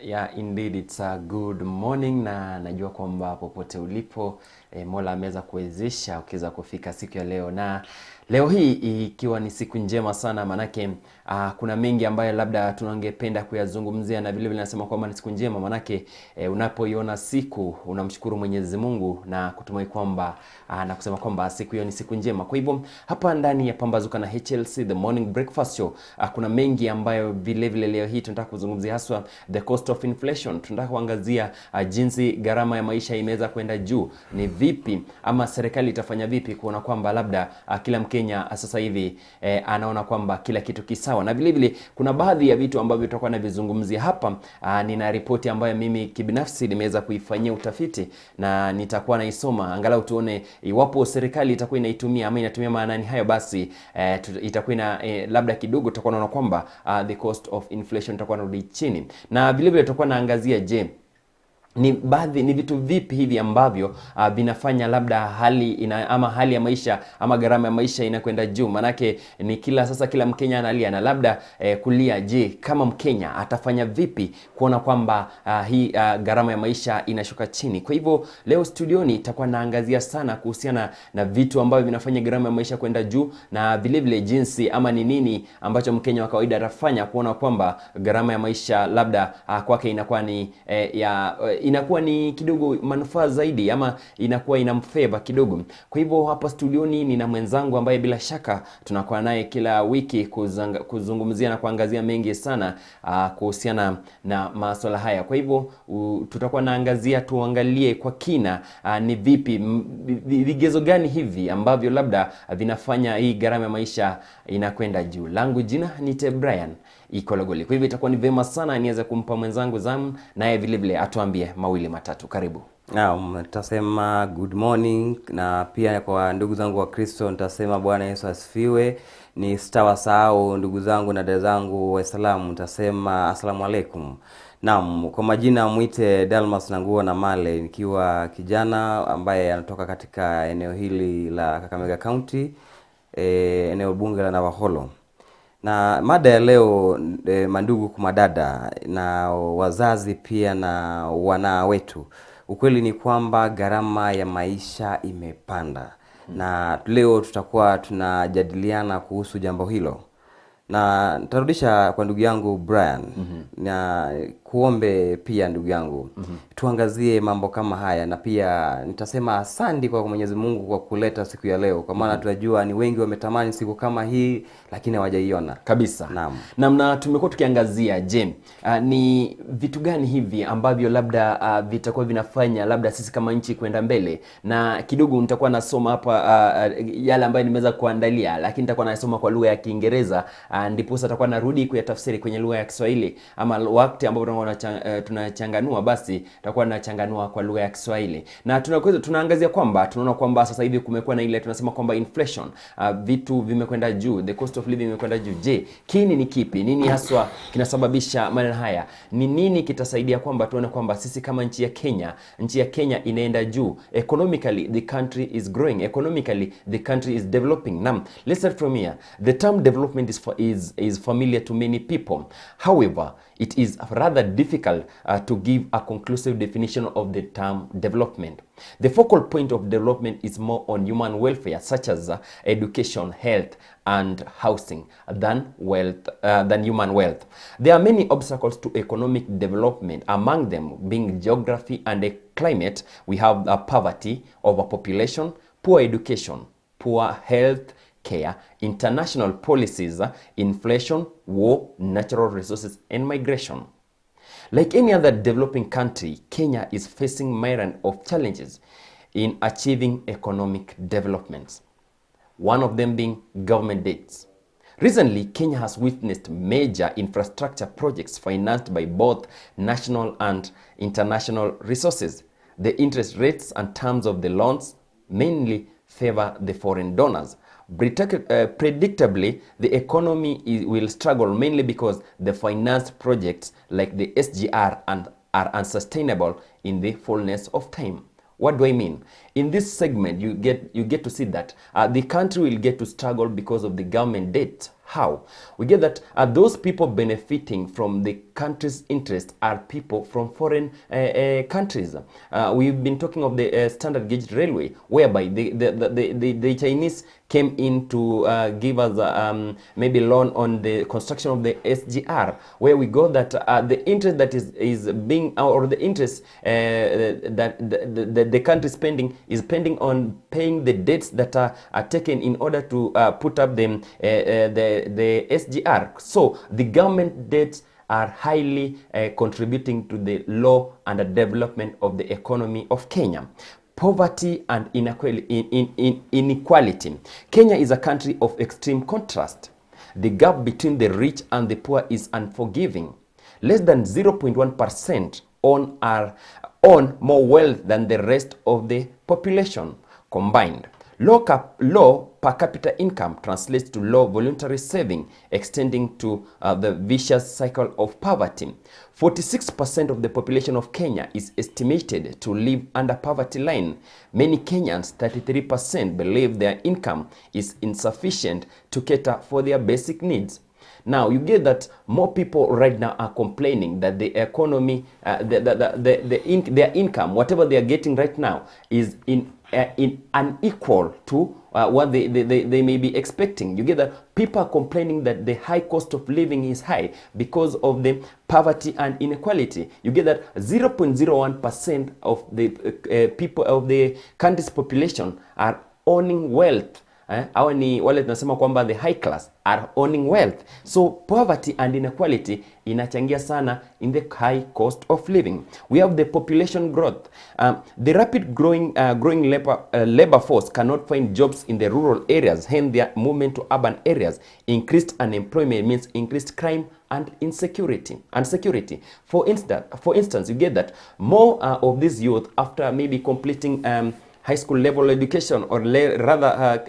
Yeah, indeed it's a good morning, na najua kwamba popote ulipo Mola ameweza kuwezesha ukiweza kufika siku ya leo, na leo hii ikiwa ni siku njema sana, manake kuna mengi ambayo labda tunangependa kuyazungumzia, na vile vile nasema kwamba ni siku njema manake unapoiona siku unamshukuru Mwenyezi Mungu na kutumai kwamba na kusema kwamba siku hiyo ni siku njema. Kwa hivyo hapa ndani ya Pambazuka Na Hlc, the morning breakfast show, kuna mengi ambayo vile vile leo hii tunataka kuzungumzia, haswa the cost of inflation. Tunataka kuangazia jinsi gharama ya maisha imeweza kwenda juu, ni vipi ama serikali itafanya vipi kuona kwamba labda kila Mkenya sasa hivi anaona kwamba kila kitu kisawa, na vile vile kuna baadhi ya vitu ambavyo tutakuwa na vizungumzia hapa. Nina ripoti ambayo mimi kibinafsi nimeweza kuifanyia utafiti na nitakuwa naisoma, angalau tuone iwapo serikali itakuwa inaitumia ama inatumia maanani hayo, basi itakuwa labda kidogo tutakuwa naona kwamba the cost of inflation itakuwa narudi chini, na vile vile tutakuwa naangazia ni vitu vipi hivi ambavyo vinafanya labda hali ya maisha ama gharama ya maisha inakwenda juu. Manake ni kila Mkenya analia, na labda kulia, je, kama Mkenya atafanya vipi kuona kwamba hii gharama ya maisha inashuka chini. Kwa hivyo leo studioni itakuwa naangazia sana kuhusiana na vitu ambavyo vinafanya gharama ya maisha kwenda juu, na vile vile jinsi ama ni nini ambacho Mkenya wa kawaida atafanya kuona kwamba gharama ya maisha labda kwake inakuwa ni kidogo manufaa zaidi, ama inakuwa inamfavor kidogo. Kwa hivyo hapa studioni nina mwenzangu ambaye bila shaka tunakuwa naye kila wiki kuzungumzia na kuangazia mengi sana kuhusiana na masuala haya. Kwa hivyo tutakuwa naangazia, tuangalie kwa kina ni vipi, vigezo gani hivi ambavyo labda vinafanya hii gharama ya maisha inakwenda juu. Langu jina ni Brian IKOLO. Kwa hivyo itakuwa ni vema sana niweze kumpa mwenzangu zamu, naye vile vile atuambie mawili matatu. Karibu. Nitasema good morning, na pia kwa ndugu zangu wa Kristo nitasema Bwana Yesu asifiwe. Ni sitawasahau ndugu zangu na dada zangu Waislamu, nitasema asalamu alaykum. Kwa majina mwite Dalmas Nanguo na Male, nikiwa kijana ambaye anatoka katika eneo hili la Kakamega County, eneo bunge la Navaholo. Na mada ya leo, mandugu kumadada na wazazi pia na wana wetu, ukweli ni kwamba gharama ya maisha imepanda. Na leo tutakuwa tunajadiliana kuhusu jambo hilo. Na nitarudisha kwa ndugu yangu Brian, na kuombe pia ndugu yangu tuangazie mambo kama haya, na pia nitasema asante kwa Mwenyezi Mungu kwa kuleta siku ya leo, kwa maana tunajua ni wengi wametamani siku kama hii lakini hawajaiona kabisa. Na tumekuwa tukiangazia ni vitu gani hivi ambavyo labda vitakuwa vinafanya labda sisi kama nchi kwenda mbele, na kidogo nitakuwa nasoma hapa yale ambayo nimeweza kuandalia, lakini nitakuwa nasoma kwa lugha ya Kiingereza, ndipo sasa tutakuwa narudi kuyatafsiri kwenye lugha ya Kiswahili, ama wakati ambapo tunachanganua basi tutakuwa tunachanganua kwa lugha ya Kiswahili. Na tunaangazia kwamba tunaona kwamba sasa hivi kumekuwa na ile tunasema kwamba inflation, vitu vimekwenda juu, the cost of living imekwenda juu. Je, kini ni kipi? Nini haswa kinasababisha maneno haya? Ni nini kitasaidia kwamba tuone kwamba sisi kama nchi ya Kenya inaenda juu? Economically the country is growing, economically the country is developing. Now let's start from here. The term development is familiar to many people. However, it is rather difficult to give a conclusive definition of the term development. The focal point of development is more on human welfare, such as education, health, and housing, than human wealth. There are many obstacles to economic development, among them being geography and climate. We have poverty, overpopulation, poor education, poor health care, international policies, inflation, war, natural resources, and migration. Like any other developing country, Kenya is facing myriad of challenges in achieving economic developments. One of them being government debts. Recently, Kenya has witnessed major infrastructure projects financed by both national and international resources. The interest rates and terms of the loans mainly favor the foreign donors. Predictably, the economy will struggle mainly because the financed projects like the SGR are unsustainable in the fullness of time. What do I mean? In this segment, you get to see that the country will get to struggle because of the government debt. How? We get that those people benefiting from the country's interest are people from foreign countries. We've been talking of the standard gauge railway, whereby the Chinese came in to give us maybe loan on the construction of the SGR, where we got that the interest that is being, or the interest that the country is spending on paying the debts that are taken in order to put up the SGR. So the government debts are highly contributing to the low underdevelopment of the economy of Kenya. Poverty and inequality. Kenya is a country of extreme contrast. The gap between the rich and the poor is unforgiving. Less than 0.1% own more wealth than the rest of the population combined. Low per capita income translates to low voluntary saving, extending to the vicious cycle of poverty. 46% of the population of Kenya is estimated to live under poverty line. Many Kenyans, 33%, believe their income is insufficient to cater for their basic needs. Now, you get that more people right now are complaining that the economy, their income, whatever they are getting right now, is unequal to what they may be expecting. You get that people are complaining that the high cost of living is high because of the poverty and inequality. You get that 0.01% of the people of the country's population are owning wealth. Hawa ni wale tunasema kwamba the high class are owning wealth. So poverty and inequality inachangia sana in the high cost of living. We have the population growth. The rapid growing labor force cannot find jobs in the rural areas, hence their movement to urban areas. Increased unemployment means increased crime and insecurity. For instance, you get that more of these youth, after maybe completing high school level education, or rather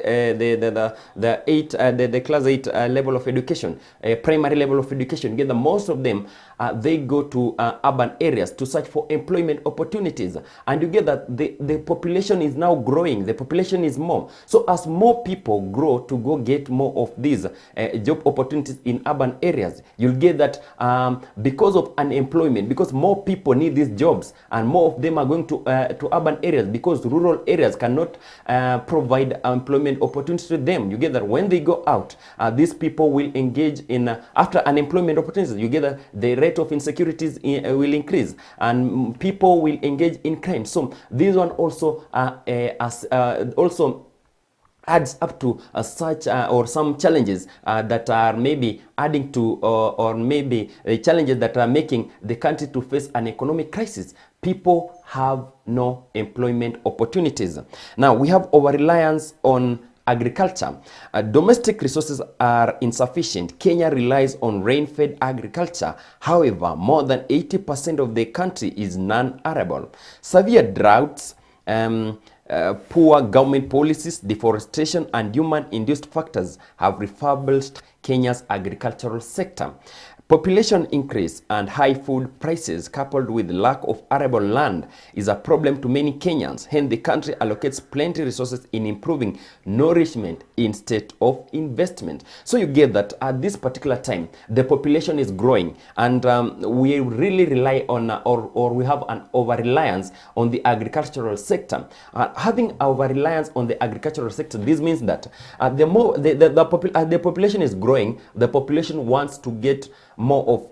the class 8 level of education, primary level of education, get the most of them they go to urban areas to search for employment opportunities, and you get that the population is now growing. The population is more. So as more people grow to go get more of these job opportunities in urban areas, you'll get that because of unemployment, because more people need these jobs, and more of them are going to urban areas because rural areas cannot provide employment opportunities to them. You get that when they go out, these people will engage in after unemployment opportunities. You get that the rate of insecurities will increase, and people will engage in crime. So this one also also adds up to such or some challenges that are maybe adding to or maybe challenges that are making the country to face an economic crisis. People have no employment opportunities. Now we have over-reliance on agriculture. Domestic resources are insufficient. Kenya relies on rain-fed agriculture. However, more than 80% of the country is non-arable. Severe droughts, poor government policies, deforestation, and human-induced factors have refurbished Kenya's agricultural sector. Population increase and high food prices coupled with lack of arable land is a problem to many Kenyans. Hence, the country allocates plenty resources in improving nourishment instead of investment. So you get that at this particular time, the population is growing, and we really rely on or we have an over-reliance on the agricultural sector. Having over-reliance on the agricultural sector, this means that the more the population is growing, the population wants to get more of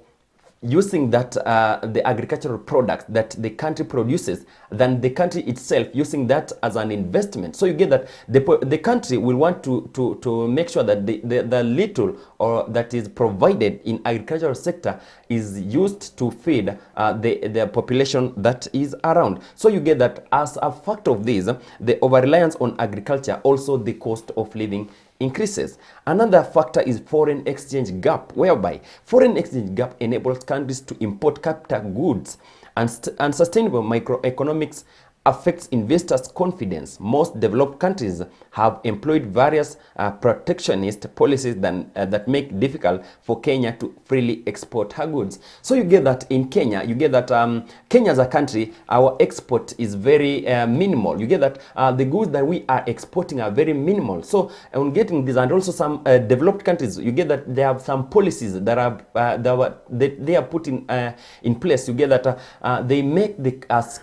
using that the agricultural products that the country produces than the country itself using that as an investment. So you get that the country will want to make sure that the little or that is provided in agricultural sector is used to feed the population that is around. So you get that as a fact of this, the over-reliance on agriculture, also the cost of living increases. Another factor is foreign exchange gap, whereby foreign exchange gap enables countries to import capital goods and sustainable microeconomics affects investors' confidence. Most developed countries have employed various protectionist policies that make it difficult for Kenya to freely export her goods. So you get that in Kenya, you get that Kenya as a country, our export is very minimal. You get that the goods that we are exporting are very minimal. So on getting this, and also some developed countries, you get that they have some policies that are they are put in place. You get that they make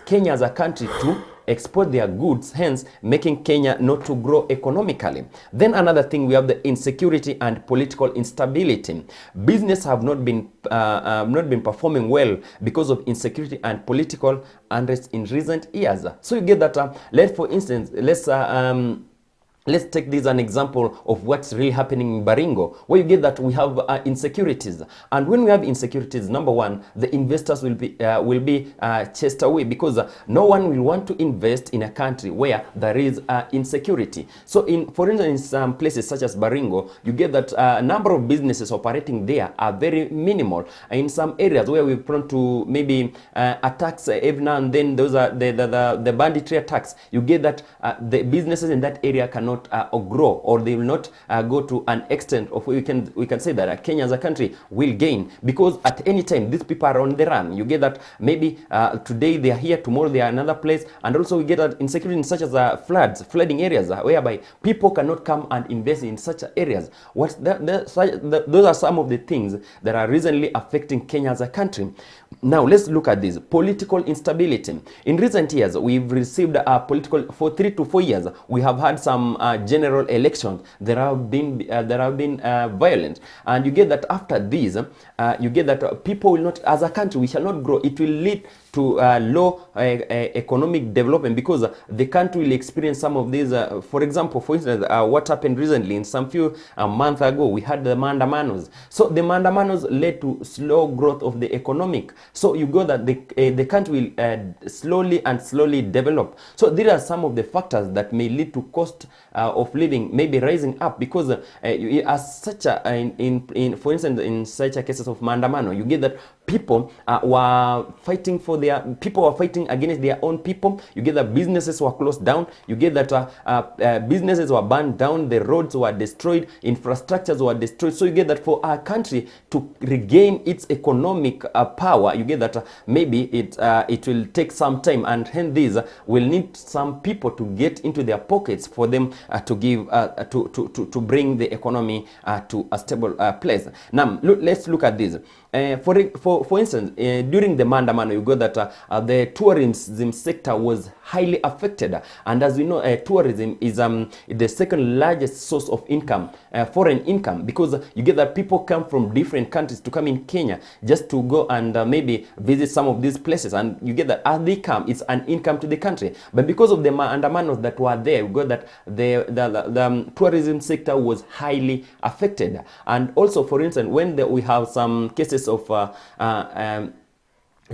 Kenya as a country to export their goods, hence making Kenya not to grow economically. Then another thing, we have the insecurity and political instability. Business have not been performing well because of insecurity and political unrest in recent years. So you get that for instance, let's take this as an example of what's really happening in Baringo, where you get that we have insecurities. And when we have insecurities, number one, the investors will be chased away, because no one will want to invest in a country where there is insecurity. So for instance, in some places such as Baringo, you get that a number of businesses operating there are very minimal. In some areas where we're prone to maybe attacks every now and then, those are the banditry attacks, you get that the businesses in that area cannot grow, or they will not go to an extent of we can say that Kenya as a country will gain, because at any time these people are on the run. You get that maybe today they are here, tomorrow they are another place. And also we get that insecurity such as flooding areas, whereby people cannot come and invest in such areas. Those are some of the things that are recently affecting Kenya as a country. Now let's look at this political instability. In recent years, we've received for 3 to 4 years, we have had some general elections that have been violent, and you get that after these, you get that people will not, as a country, we shall not grow. It will lead to low economic development, because the country will experience some of these. For instance, what happened recently, in some few months ago, we had the mandamanos. So the mandamanos led to slow growth of the economic. So you go that the country will slowly develop. So there are some of the factors that may lead to cost of living maybe rising up, because as such for instance, in such a cases of mandamano, you get that people were fighting against their own people. You get that businesses were closed down. You get that businesses were burned down, the roads were destroyed, infrastructures were destroyed. So you get that for our country to regain its economic power, you get that maybe it will take some time, and hence these will need some people to get into their pockets for them to give to bring the economy to a stable place. Now let's look at this. For instance, during the mandamano, you got that the tourism sector was highly affected, and as we know, tourism is the second largest source of income, foreign income, because you get that people come from different countries to come in Kenya just to go and maybe visit some of these places, and you get that as they come, it's an income to the country. But because of the mandamanos that were there, you got that the tourism sector was highly affected. And also, for instance, when we have some cases of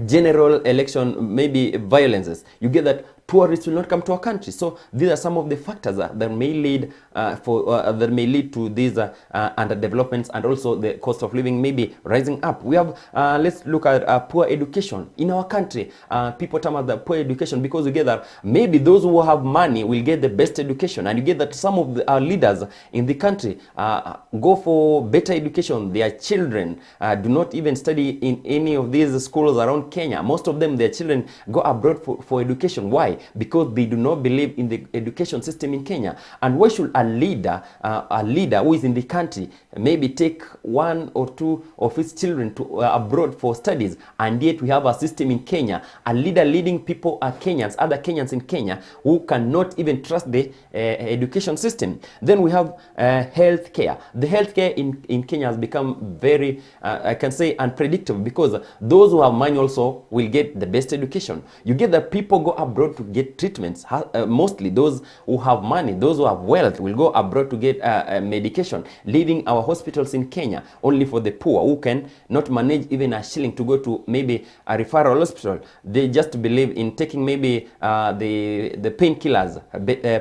general election, maybe violences, you get that tourists will not come to our country. So these are some of the factors that may lead to these underdevelopments, and also the cost of living maybe rising up. We have let's look at poor education in our country. People talk about the poor education because you get that maybe those who have money will get the best education, and you get that some of our leaders in the country go for better education. Their children do not even study in any of these schools around Kenya. Most of them, their children go abroad for education. Why? Because they do not believe in the education system in Kenya. And why should a leader who is in the country maybe take 1 or 2 of his children to abroad for studies, and yet we have a system in Kenya, a leader leading people are Kenyans, other Kenyans in Kenya, who cannot even trust the education system. Then we have healthcare. The healthcare in Kenya has become very, I can say, unpredictable, because those who have money also will get the best education. You get that people go abroad to get treatments. Mostly those who have money, those who have wealth, will go abroad to get medication, leaving our hospitals in Kenya only for the poor who can not manage even a shilling to go to maybe a referral hospital. They just believe in taking maybe the painkillers,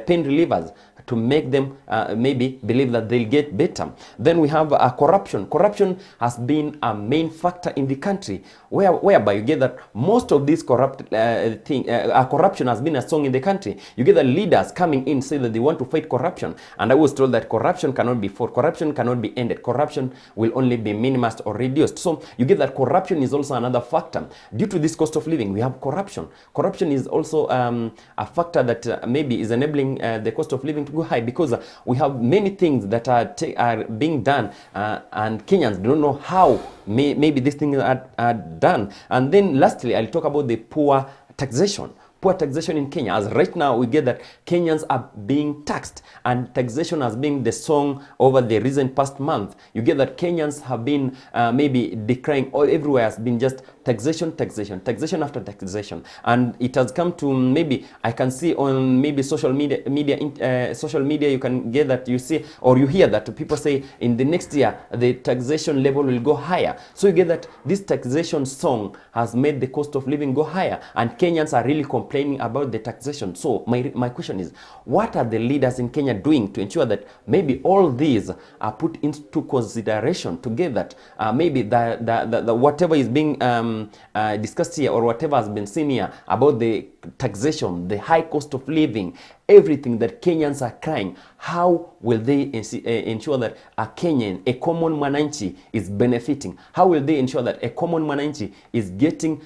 pain relievers, to make them maybe believe that they'll get better. Then we have corruption. Corruption has been a main factor in the country, whereby you get that most of this corruption has been a song in the country. You get the leaders coming in say that they want to fight corruption, and I was told that corruption cannot be fought, corruption cannot be ended, corruption will only be minimized or reduced. So you get that corruption is also another factor. Due to this cost of living, we have corruption. Corruption is also a factor that maybe is enabling the cost of living to go high, because we have many things that are being done and Kenyans don't know how maybe these things are done. And then lastly, I'll talk about the poor taxation. Poor taxation in Kenya. As right now, we get that Kenyans are being taxed, and taxation has been the song over the recent past month. You get that Kenyans have been maybe decrying, all everywhere has been just taxation, taxation, taxation after taxation, and it has come to maybe I can see on maybe social media you can get that, you see or you hear that people say in the next year the taxation level will go higher. So you get that this taxation song has made the cost of living go higher, and Kenyans are really complaining about the taxation. So my question is, what are the leaders in Kenya doing to ensure that maybe all these are put into consideration to get that maybe the whatever is being discussed here, or whatever has been seen here about the taxation, the high cost of living, everything that Kenyans are crying, how will they ensure that a Kenyan, a common mwananchi, is benefiting? How will they ensure that a common mwananchi is getting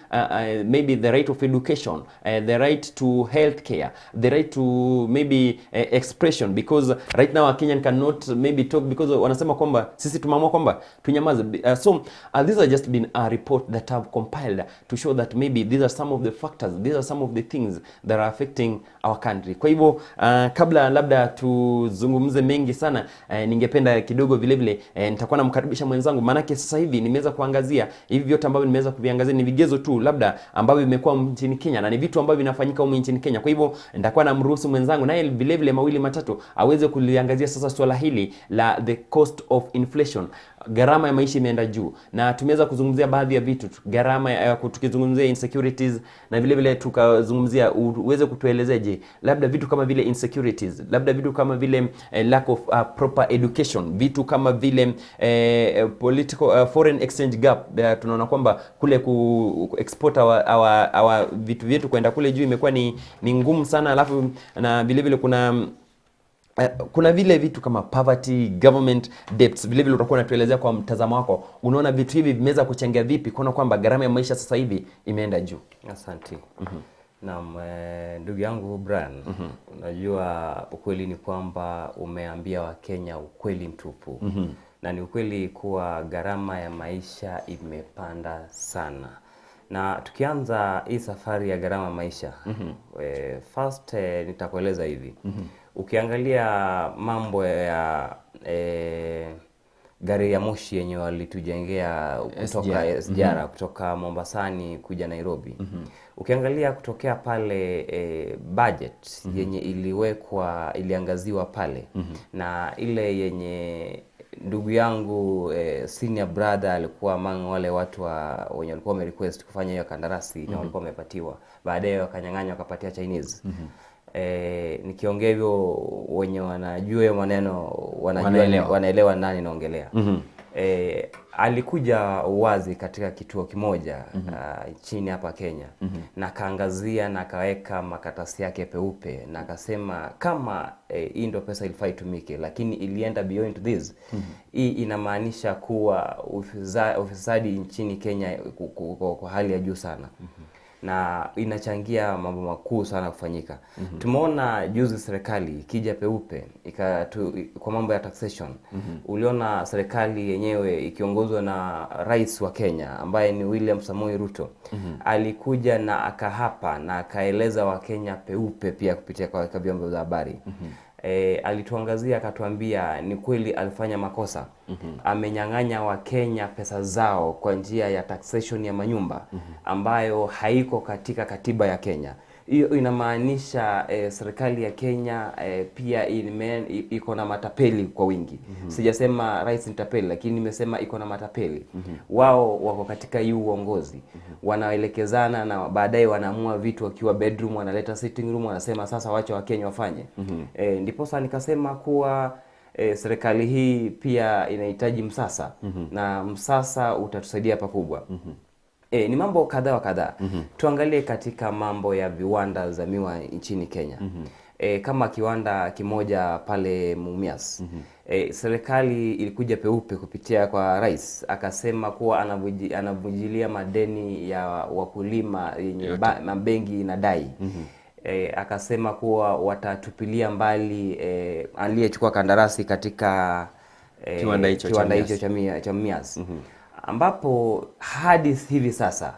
maybe the right of education, the right to health care, the right to maybe expression? Because right now a Kenyan cannot maybe talk because wanasema kwamba sisi tumamua kwamba tunyamaze. So these are just been a report that I've compiled to show that maybe these are some of the factors, these are some of the things that are affecting our country. Kwa hivyo kabla labda tuzungumze mengi sana, ningependa kidogo vile vile nitakuwa namkaribisha mwenzangu, manake sasa hivi nimeweza kuangazia hivi vyote ambavyo nimeweza kuviangazia ni vigezo tu labda ambavyo vimekuwa nchini Kenya na ni vitu ambavyo vinafanyika huko nchini Kenya. Kwa hivyo nitakuwa namruhusu mwenzangu naye vile vile mawili matatu aweze kuliangazia sasa swala hili la the cost of inflation. Gharama ya maisha imeenda juu, na tumeweza kuzungumzia baadhi ya vitu, gharama tukizungumzia insecurities, na vile vile tukazungumzia uweze kutuelezeje labda vitu kama vile insecurities, labda vitu kama vile lack of proper education, vitu kama vile political foreign exchange gap. Tunaona kwamba kule ku export our vitu vyetu kwenda kule juu imekuwa ni ngumu sana, alafu na vile vile kuna vile vitu kama poverty, government debts. Vile vile utakuwa unatuelezea kwa mtazamo wako, unaona vitu hivi vimeweza kuchangia vipi kuona kwamba gharama ya maisha sasa hivi imeenda juu? Asante. Naam, ndugu yangu Brian, unajua ukweli ni kwamba umeambia Wakenya ukweli mtupu. Na ni ukweli kuwa gharama ya maisha imepanda sana. Na tukianza hii safari ya gharama ya maisha, first nitakueleza hivi. Ukiangalia mambo ya gari ya moshi yenye walitujengea kutoka SGR kutoka Mombasani kuja Nairobi. Ukiangalia kutokea pale budget yenye iliangaziwa pale, na ile yenye ndugu yangu senior brother alikuwa among wale watu wenye walikuwa wamerequest kufanya hiyo kandarasi na walikuwa wamepatiwa, baadaye wakanyang'anywa wakapatia Chinese. Nikiongea hivyo wenye wanajua hiyo maneno wanaelewa nani naongelea. Alikuja wazi katika kituo kimoja chini hapa Kenya, na kaangazia na kaweka makatasi yake peupe, na akasema kama hii ndio pesa ilifaa itumike, lakini ilienda beyond this. Hii inamaanisha kuwa ufisadi nchini Kenya kwa hali ya juu sana. Na inachangia mambo makuu sana kufanyika. Tumeona juzi serikali ikija peupe kwa mambo ya taxation. Uliona serikali yenyewe ikiongozwa na rais wa Kenya ambaye ni William Samoei Ruto. Alikuja na akahapa na akaeleza Wakenya peupe pia kupitia kwa vyombo vya habari. Alituangazia akatuambia ni kweli alifanya makosa. Amenyang'anya Wakenya pesa zao kwa njia ya taxation ya manyumba ambayo haiko katika katiba ya Kenya. Hiyo inamaanisha serikali ya Kenya pia iko na matapeli kwa wingi. Sijasema rais ni tapeli, lakini nimesema iko na matapeli. Wao wako katika hii uongozi. Wanaelekezana na baadaye wanaamua vitu wakiwa bedroom, wanaleta sitting room, wanasema sasa wacha wa Kenya wafanye. Ndipo sasa nikasema kuwa serikali hii pia inahitaji msasa, na msasa utatusaidia pakubwa. Ni mambo kadhaa wa kadhaa. Tuangalie katika mambo ya viwanda za miwa nchini Kenya. Kama kiwanda kimoja pale Mumias. Serikali ilikuja peupe kupitia kwa rais, akasema kuwa anavujilia madeni ya wakulima yenye mabengi na dai. Akasema kuwa watatupilia mbali aliyechukua kandarasi katika kiwanda hicho cha Mumias. Ambapo hadi hivi sasa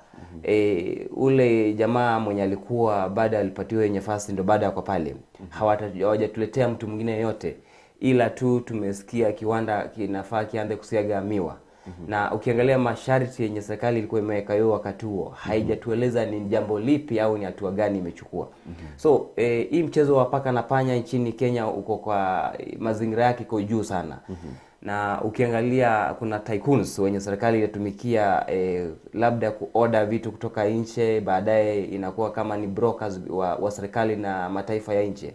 ule jamaa mwenye alikuwa baada alipatiwa nafasi ndo baada kwa pale hawajatuletea mtu mwingine yote, ila tu tumesikia kiwanda kinafaa kianze kusiaga miwa. Na ukiangalia masharti yenye serikali ilikuwa imeweka hiyo wakati huo, haijatueleza ni jambo lipi au ni hatua gani imechukua. So hii mchezo wa paka na panya nchini Kenya uko kwa mazingira yake iko juu sana. Na ukiangalia kuna tycoons wenye serikali inatumikia labda kuorder vitu kutoka nje, baadaye inakuwa kama ni brokers wa serikali na mataifa ya nje.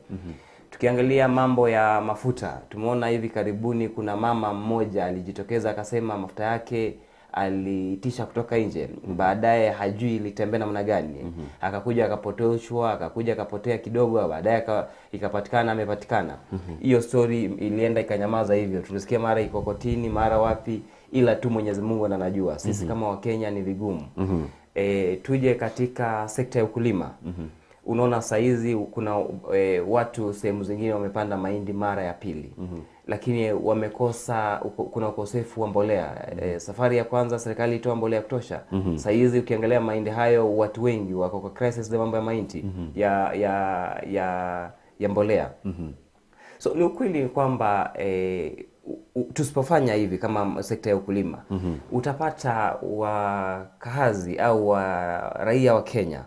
Tukiangalia mambo ya mafuta, tumeona hivi karibuni kuna mama mmoja alijitokeza akasema mafuta yake alitisha kutoka nje, baadaye hajui ilitembea namna gani. Akakuja akapotoshwa, akakuja akapotea kidogo, baadaye ikapatikana amepatikana. Hiyo story ilienda ikanyamaza hivyo. Tulisikia mara iko kotini, mara wapi, ila tu Mwenyezi Mungu anajua. Sisi kama Wakenya ni vigumu. Tuje katika sekta ya ukulima. Unaona saizi kuna watu sehemu zingine wamepanda mahindi mara ya pili. Lakini wamekosa, kuna ukosefu wa mbolea. Safari ya kwanza serikali itoa mbolea kutosha. Saizi ukiangalia mahindi hayo, watu wengi wako kwa crisis ya mambo ya mahindi ya mbolea. So ni ukweli kwamba tusipofanya hivi kama sekta ya ukulima, utapata wakazi au raia wa Kenya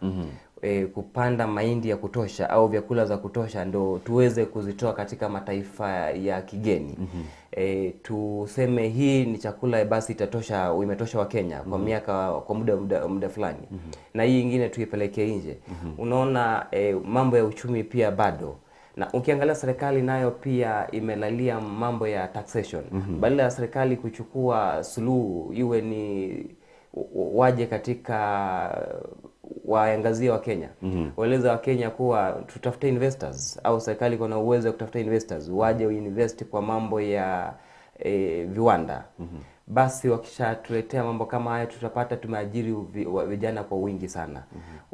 kupanda mahindi ya kutosha au vyakula za kutosha ndo tuweze kuzitoa katika mataifa ya kigeni. Tuseme hii ni chakula basi imetosha wa Kenya kwa miaka, kwa muda fulani. Na hii nyingine tuipeleke nje. Unaona mambo ya uchumi pia bado. Na ukiangalia serikali nayo pia imelalia mambo ya taxation. Badala ya serikali kuchukua suluhu iwe ni waje katika waangazia wa Kenya. Waeleza wa Kenya kuwa tutafute investors, au serikali kuna uwezo wa kutafuta investors waje uinvest kwa mambo ya viwanda. Basi wakishatuletea mambo kama haya, tutapata tumeajiri vijana kwa wingi sana.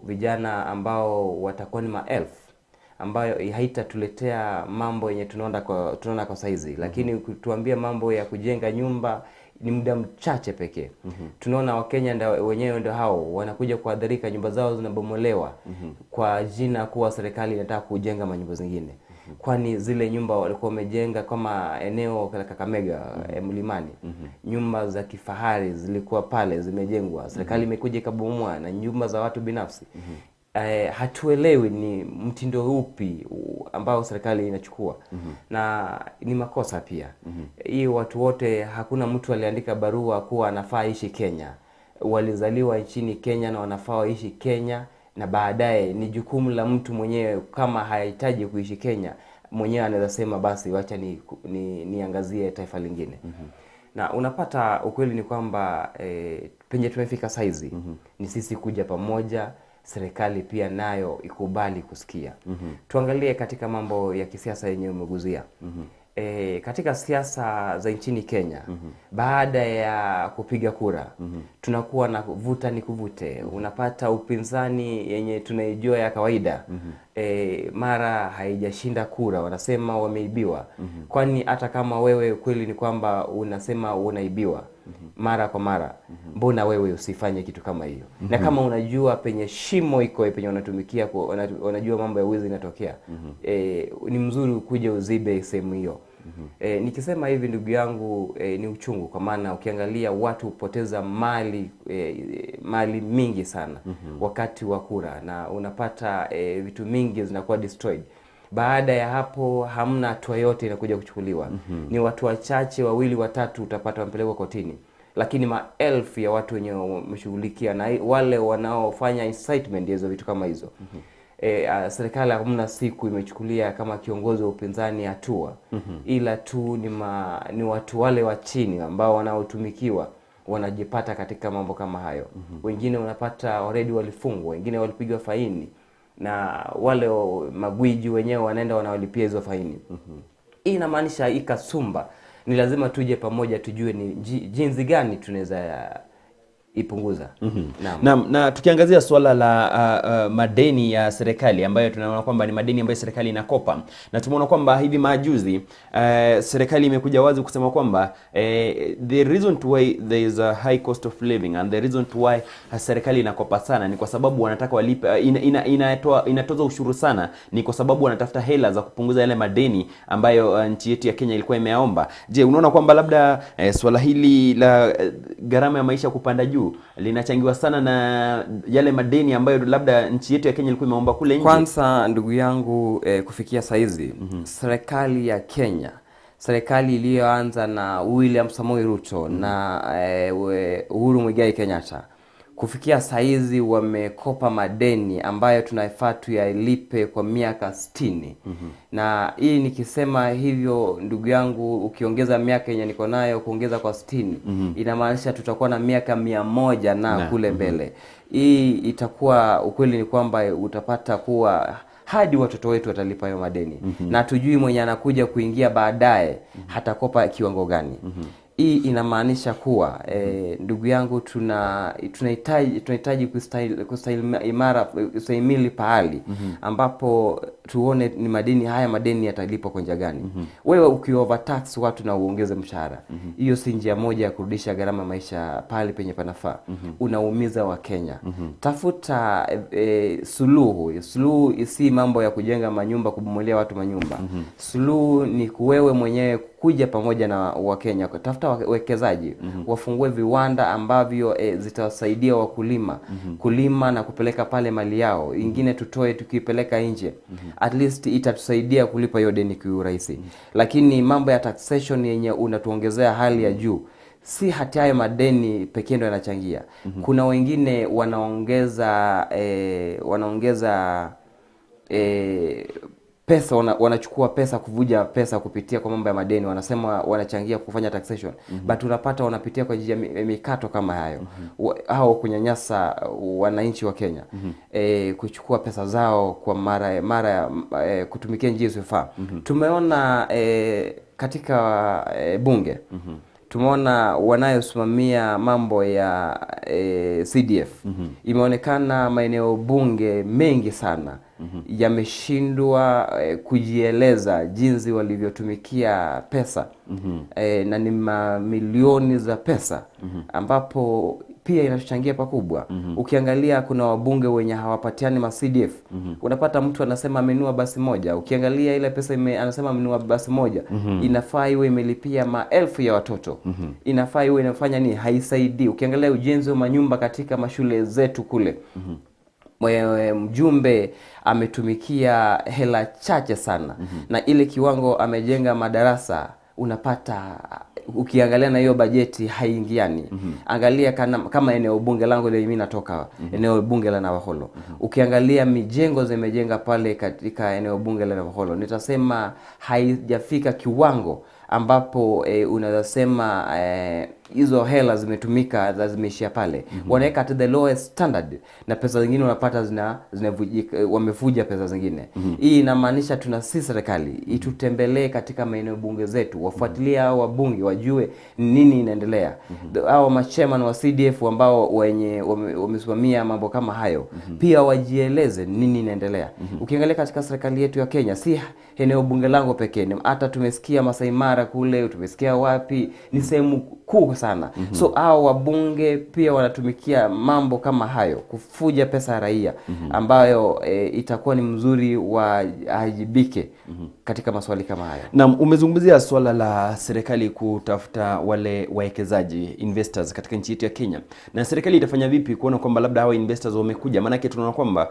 Vijana ambao watakuwa ni maelfu, ambayo haitatuletea mambo yenye tunaona kwa saizi. Lakini tuambia mambo ya kujenga nyumba ni muda mchache pekee. Tunaona Wakenya wenyewe ndio hao wanakuja kuadhirika, nyumba zao zinabomolewa kwa jina kuwa serikali inataka kujenga manyumba zingine. Kwani zile nyumba walikuwa wamejenga kama eneo la Kakamega mlimani, nyumba za kifahari zilikuwa pale zimejengwa, serikali imekuja ikabomoa na nyumba za watu binafsi. Hatuelewi ni mtindo upi ambao serikali inachukua. Na ni makosa pia. Hii watu wote, hakuna mtu aliandika barua kuwa anafaa ishi Kenya. Walizaliwa nchini Kenya na wanafaa ishi Kenya, na baadaye ni jukumu la mtu mwenyewe, kama hahitaji kuishi Kenya mwenyewe anaweza sema basi wacha niangazie taifa lingine. Na unapata ukweli ni kwamba penye tumefika saizi ni sisi kuja pamoja, serikali pia nayo ikubali kusikia. Tuangalie katika mambo ya kisiasa yenye umeguzia. Katika siasa za nchini Kenya, baada ya kupiga kura, tunakuwa na vuta ni kuvute. Unapata upinzani yenye tunaijua ya kawaida, mara haijashinda kura, wanasema wameibiwa. Kwani hata kama wewe kweli ni kwamba unasema unaibiwa mara kwa mara, mbona wewe usifanye kitu kama hiyo? Na kama unajua penye shimo iko, penye unatumikia, unajua mambo ya wizi inatokea, ni mzuri ukuje uzibe sehemu hiyo. Nikisema hivi ndugu yangu, ni uchungu, kwa maana ukiangalia watu hupoteza mali mingi sana wakati wa kura, na unapata vitu mingi zinakuwa destroyed. Baada ya hapo hamna hatua yote inakuja kuchukuliwa. Ni watu wachache, 2 watatu utapata wampelekwa kotini, lakini maelfu ya watu wenye wameshughulikia na wale wanaofanya incitement hizo vitu kama hizo. Serikali hamna siku imechukulia kama kiongozi wa upinzani hatua. Ila tu ni watu wale wa chini ambao wanaotumikiwa wanajipata katika mambo kama hayo. Wengine unapata already walifungwa, wengine walipigwa faini, na wale magwiji wenyewe wanaenda wanawalipia hizo faini. Hii inamaanisha ikasumba. Ni lazima tuje pamoja tujue ni jinsi gani tunaweza ipunguza. Na tukiangazia swala la madeni ya serikali ambayo tunaona kwamba ni madeni ambayo serikali inakopa, na tumeona kwamba hivi majuzi serikali imekuja wazi kusema kwamba the reason to why there is a high cost of living and the reason to why serikali inakopa sana ni kwa sababu wanataka walipe, inatoza ushuru sana, ni kwa sababu wanatafuta hela za kupunguza yale madeni ambayo nchi yetu ya Kenya ilikuwa imeomba. Je, unaona kwamba labda swala hili la gharama ya maisha kupanda juu linachangiwa sana na yale madeni ambayo labda nchi yetu ya Kenya ilikuwa imeomba kule nje? Kwanza ndugu yangu, kufikia saizi serikali ya Kenya, serikali iliyoanza na William Samoei Ruto na Uhuru Muigai Kenyatta, kufikia saizi wamekopa madeni ambayo tunafaa tuyalipe kwa miaka 60. Na hii nikisema hivyo ndugu yangu, ukiongeza miaka yenye niko nayo kuongeza kwa 60, inamaanisha tutakuwa na miaka 100 na kule mbele. Hii itakuwa, ukweli ni kwamba utapata kuwa hadi watoto wetu watalipa hayo madeni. Na tujui mwenye anakuja kuingia baadaye hatakopa kiwango gani. Hii inamaanisha ndugu yangu, tunahitaji kustahimili pahali ambapo tuone ni haya madeni yatalipwa kwa njia gani. Wewe ukiovertax watu na uongeze mshahara, hiyo si njia moja ya kurudisha gharama maisha pale penye panafaa. Unaumiza wa Kenya. Tafuta suluhu si mambo ya kujenga manyumba, kubomolia watu manyumba. Suluhu ni wewe mwenyewe kuja pamoja na Wakenya, tafuta wawekezaji, wafungue viwanda ambavyo zitawasaidia wakulima kulima na kupeleka pale mali yao. Ingine tutoe tukipeleka nje, at least itatusaidia kulipa hiyo deni kwa urahisi. Lakini mambo ya taxation yenye unatuongezea hali ya juu, si hata hayo madeni pekee ndio yanachangia. Kuna wengine wanaongeza pesa, wanachukua pesa, kuvuja pesa kupitia kwa mambo ya madeni, wanasema wanachangia kufanya taxation. But unapata wanapitia kwa njia mikato kama hayo. Hao kunyanyasa wananchi wa Kenya, kuchukua pesa zao kwa mara kutumikia njia isiyofaa. Tumeona katika bunge, tumeona wanayosimamia mambo ya CDF. Imeonekana maeneo bunge mengi sana yameshindwa kujieleza jinsi walivyotumikia pesa, na ni mamilioni za pesa, ambapo pia inachangia pakubwa. Ukiangalia kuna wabunge wenye hawapatiani ma CDF. Unapata mtu anasema amenunua basi moja, ukiangalia ile pesa anasema amenunua basi moja, inafaa iwe imelipia maelfu ya watoto. Inafaa iwe inafanya nini? Haisaidii. Ukiangalia ujenzi wa manyumba katika mashule zetu kule, mjumbe ametumikia hela chache sana, na ile kiwango amejenga madarasa, unapata ukiangalia na hiyo bajeti haingiani. Angalia kama eneo bunge langu ile mimi natoka, eneo bunge la Naholo. Ukiangalia mijengo zimejenga pale katika eneo bunge la Naholo, nitasema haijafika kiwango ambapo unaweza sema hizo hela zimetumika za zimeishia pale. Wanaweka at the lowest standard, na pesa zingine unapata wamevuja pesa zingine. Hii inamaanisha sisi serikali itutembelee katika maeneo bunge zetu, wafuatilie hao wabunge, wajue nini inaendelea. Hao machairman wa CDF ambao wamesimamia mambo kama hayo, pia wajieleze nini inaendelea. Ukiangalia katika serikali yetu ya Kenya, si eneo bunge langu pekee, hata tumesikia Masai Mara kule, tumesikia wapi, ni sehemu kuu sana. So hao wabunge pia wanatumikia mambo kama hayo, kufuja pesa ya raia, ambayo itakuwa ni mzuri waajibike katika maswali kama haya. Na umezungumzia swala la serikali kutafuta wale wawekezaji, investors katika nchi yetu ya Kenya. Na serikali itafanya vipi kuona kwamba labda hawa investors wamekuja? Maana yake tunaona kwamba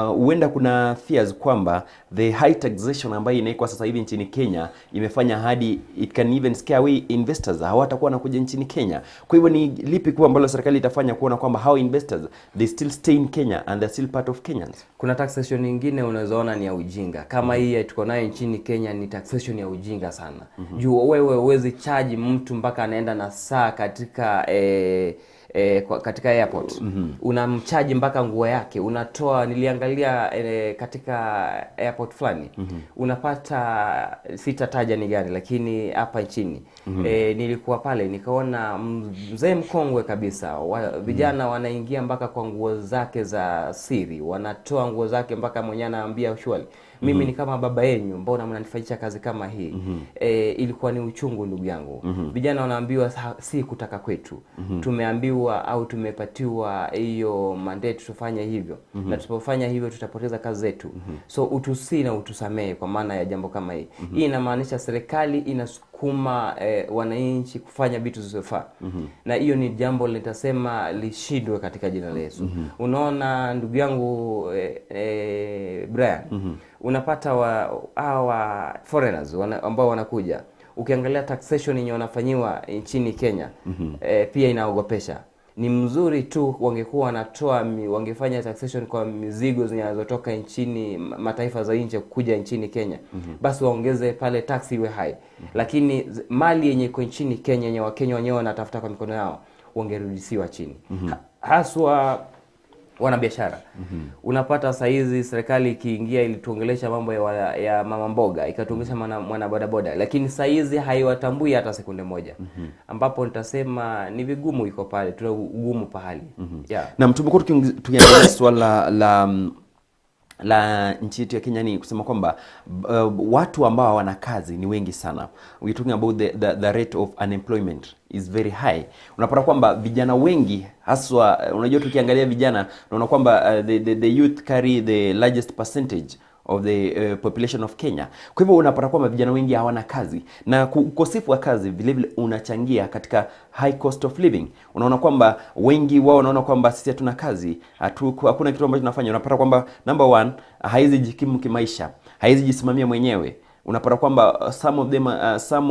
huenda kuna fears kwamba the high taxation ambayo inaikuwa sasa hivi nchini Kenya imefanya hadi it can even scare away investors. Hawatakuwa wanakuja nchini Kenya. Kwa hivyo ni lipi kubwa ambalo serikali itafanya kuona kwamba hawa investors they still stay in Kenya and they're still part of Kenyans? Kuna taxation nyingine unazoona ni ya ujinga. Kama hii tuko nayo nchini Kenya ni taxation ya ujinga sana. Juu wewe huwezi charge mtu mpaka anaenda na saa katika katika airport. Unamcharge mpaka nguo yake. Unatoa, niliangalia katika airport fulani. Unapata, sitataja ni gani, lakini hapa nchini nilikuwa pale nikaona mzee mkongwe kabisa. Vijana wanaingia mpaka kwa nguo zake za siri. Wanatoa nguo zake mpaka mwenyewe anaambia shwali, mimi ni kama baba yenu, mbona mnanifanyisha kazi kama hii? Ilikuwa ni uchungu ndugu yangu. Vijana wanaambiwa si kutaka kwetu. Tumeambiwa au tumepatiwa hiyo mandate tufanye hivyo. Na tusipofanya hivyo tutapoteza kazi zetu. So utusi na utusamee kwa maana ya jambo kama hii. Hii inamaanisha serikali inasukuma wananchi kufanya vitu zisizofaa. Na hiyo ni jambo litasema lishindwe katika jina la Yesu. Unaona ndugu yangu Brian, unapata hawa foreigners ambao wanakuja, ukiangalia taxation yenye wanafanyiwa nchini Kenya pia inaogopesha. Ni mzuri tu wangekuwa wanatoa, wangefanya taxation kwa mizigo zinazotoka nchini mataifa za nje kuja nchini Kenya. Basi waongeze pale tax iwe high. Lakini mali yenye iko nchini Kenya yenye Wakenya wenyewe wanatafuta kwa mikono yao wangerudishiwa chini. Haswa wanabiashara. Unapata saizi serikali ikiingia ilituongelesha mambo ya mama mboga, ikatuongelesha mwana bodaboda, lakini saizi haiwatambui hata sekunde moja. Ambapo nitasema ni vigumu, iko pale, tuna ugumu pahali. Na tumekuwa tukiangalia swala la nchi yetu ya Kenya ni kusema kwamba watu ambao wana kazi ni wengi sana. We talking about the rate of unemployment is very high. Unapata kwamba vijana wengi haswa, unajua tukiangalia vijana unaona kwamba the youth carry the largest percentage of the population of Kenya. Kwa hivyo unapata kwamba vijana wengi hawana kazi, na ukosefu wa kazi vile vile unachangia katika high cost of living. Unaona kwamba wengi wao wanaona kwamba sisi hatuna kazi, hakuna kitu ambacho tunafanya. Unapata kwamba number one, haizi jikimu kimaisha, haizi jisimamia mwenyewe. Unapata kwamba some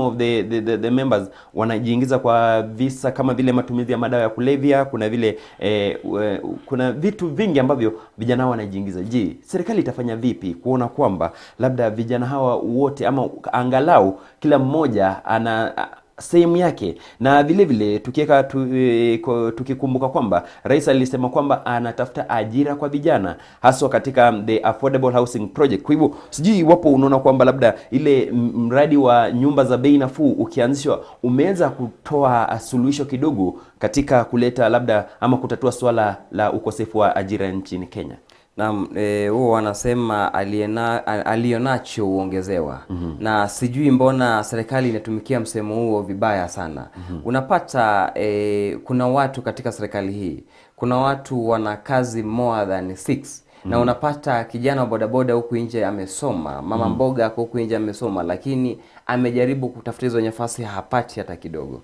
of the members wanajiingiza kwa visa kama vile matumizi ya madawa ya kulevya. Kuna vile kuna vitu vingi ambavyo vijana hao wanajiingiza. Je, serikali itafanya vipi kuona kwamba labda vijana hawa wote ama angalau kila mmoja ana sehemu yake? Na vile vile tukikumbuka kwamba rais alisema kwamba anatafuta ajira kwa vijana haswa katika the affordable housing project. Kwa hivyo sijui iwapo unaona kwamba labda ile mradi wa nyumba za bei nafuu ukianzishwa umeweza kutoa suluhisho kidogo katika kuleta labda ama kutatua swala la ukosefu wa ajira nchini Kenya. Na huo wanasema alionacho uongezewa. Na sijui mbona serikali inatumikia msemo huo vibaya sana. Unapata kuna watu katika serikali hii, kuna watu wana kazi more than 6. Na unapata kijana wa bodaboda huku nje amesoma, mama mboga huku nje amesoma, lakini amejaribu kutafuta hizo nafasi hapati hata kidogo.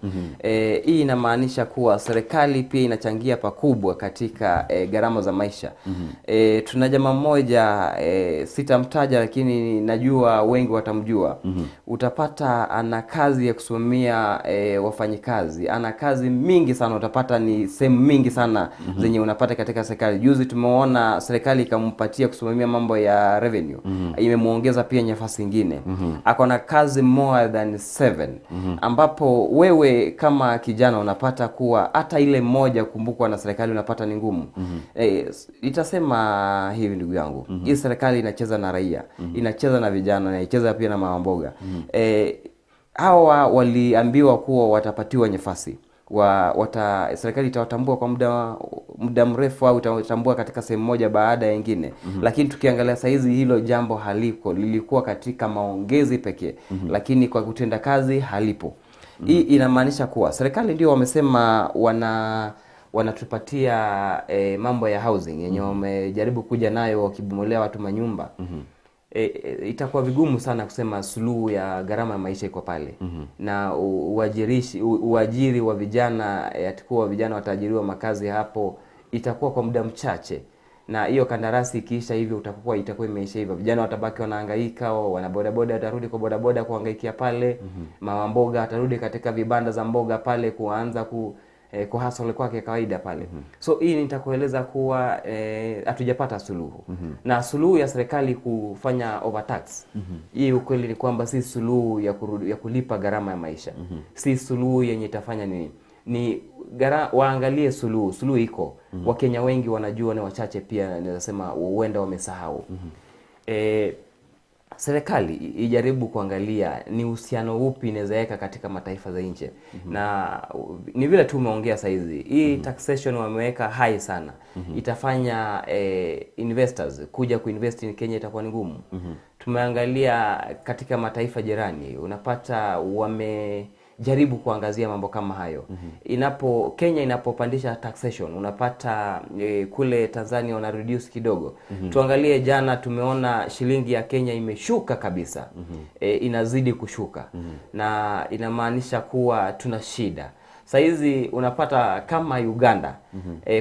Hii inamaanisha kuwa serikali pia inachangia pakubwa katika gharama za maisha. Tuna jamaa mmoja sitamtaja, lakini najua wengi watamjua. Utapata ana kazi ya kusimamia wafanyikazi, ana kazi mingi sana. Utapata ni sehemu mingi sana zenye unapata katika serikali. Juzi tumeona serikali ikampatia kusimamia mambo ya revenue, imemuongeza pia nafasi nyingine. Ako na kazi more than 7. Ambapo wewe kama kijana unapata kuwa hata ile moja kumbukwa na serikali unapata ni ngumu. Itasema hivi ndugu yangu, hii serikali inacheza na raia, inacheza na vijana, na inacheza pia na mama mboga. Hawa waliambiwa kuwa watapatiwa nafasi. Serikali itawatambua kwa muda mrefu au itawatambua katika sehemu moja baada ya nyingine. Lakini tukiangalia saizi hilo jambo haliko, lilikuwa katika maongezi pekee. Lakini kwa kutenda kazi halipo. Hii inamaanisha kuwa serikali ndio wamesema wanatupatia mambo ya housing yenye wamejaribu kuja nayo wakibomolea watu manyumba. itakuwa vigumu sana kusema suluhu ya gharama ya maisha iko pale. Na uajiri wa vijana, yatakuwa vijana watajiriwa makazi hapo, itakuwa kwa muda mchache. Na hiyo kandarasi ikiisha hivyo itakuwa imeisha hivyo. Vijana watabaki wanahangaika, wana bodaboda watarudi kwa bodaboda kuhangaikia pale. Mama mboga atarudi katika vibanda za mboga pale kuanza kuhustle kwake kawaida pale. So hii nitakueleza kuwa hatujapata suluhu. Na suluhu ya serikali kufanya overtax, hii ukweli ni kwamba si suluhu ya kulipa gharama ya maisha. Si suluhu yenye itafanya nini. Ni waangalie suluhu iko. Wakenya wengi wanajua, ni wachache pia ninasema huenda wamesahau. Serikali ijaribu kuangalia ni uhusiano upi inaweza weka katika mataifa za nje. Na ni vile tu umeongea saizi, hii taxation wameweka high sana. Itafanya investors kuja kuinvest in Kenya itakuwa ni ngumu. Tumeangalia katika mataifa jirani, unapata jaribu kuangazia mambo kama hayo. Kenya inapopandisha taxation, unapata kule Tanzania wana reduce kidogo. Tuangalie jana tumeona shilingi ya Kenya imeshuka kabisa. Inazidi kushuka. Na inamaanisha kuwa tuna shida. Saizi unapata kama Uganda,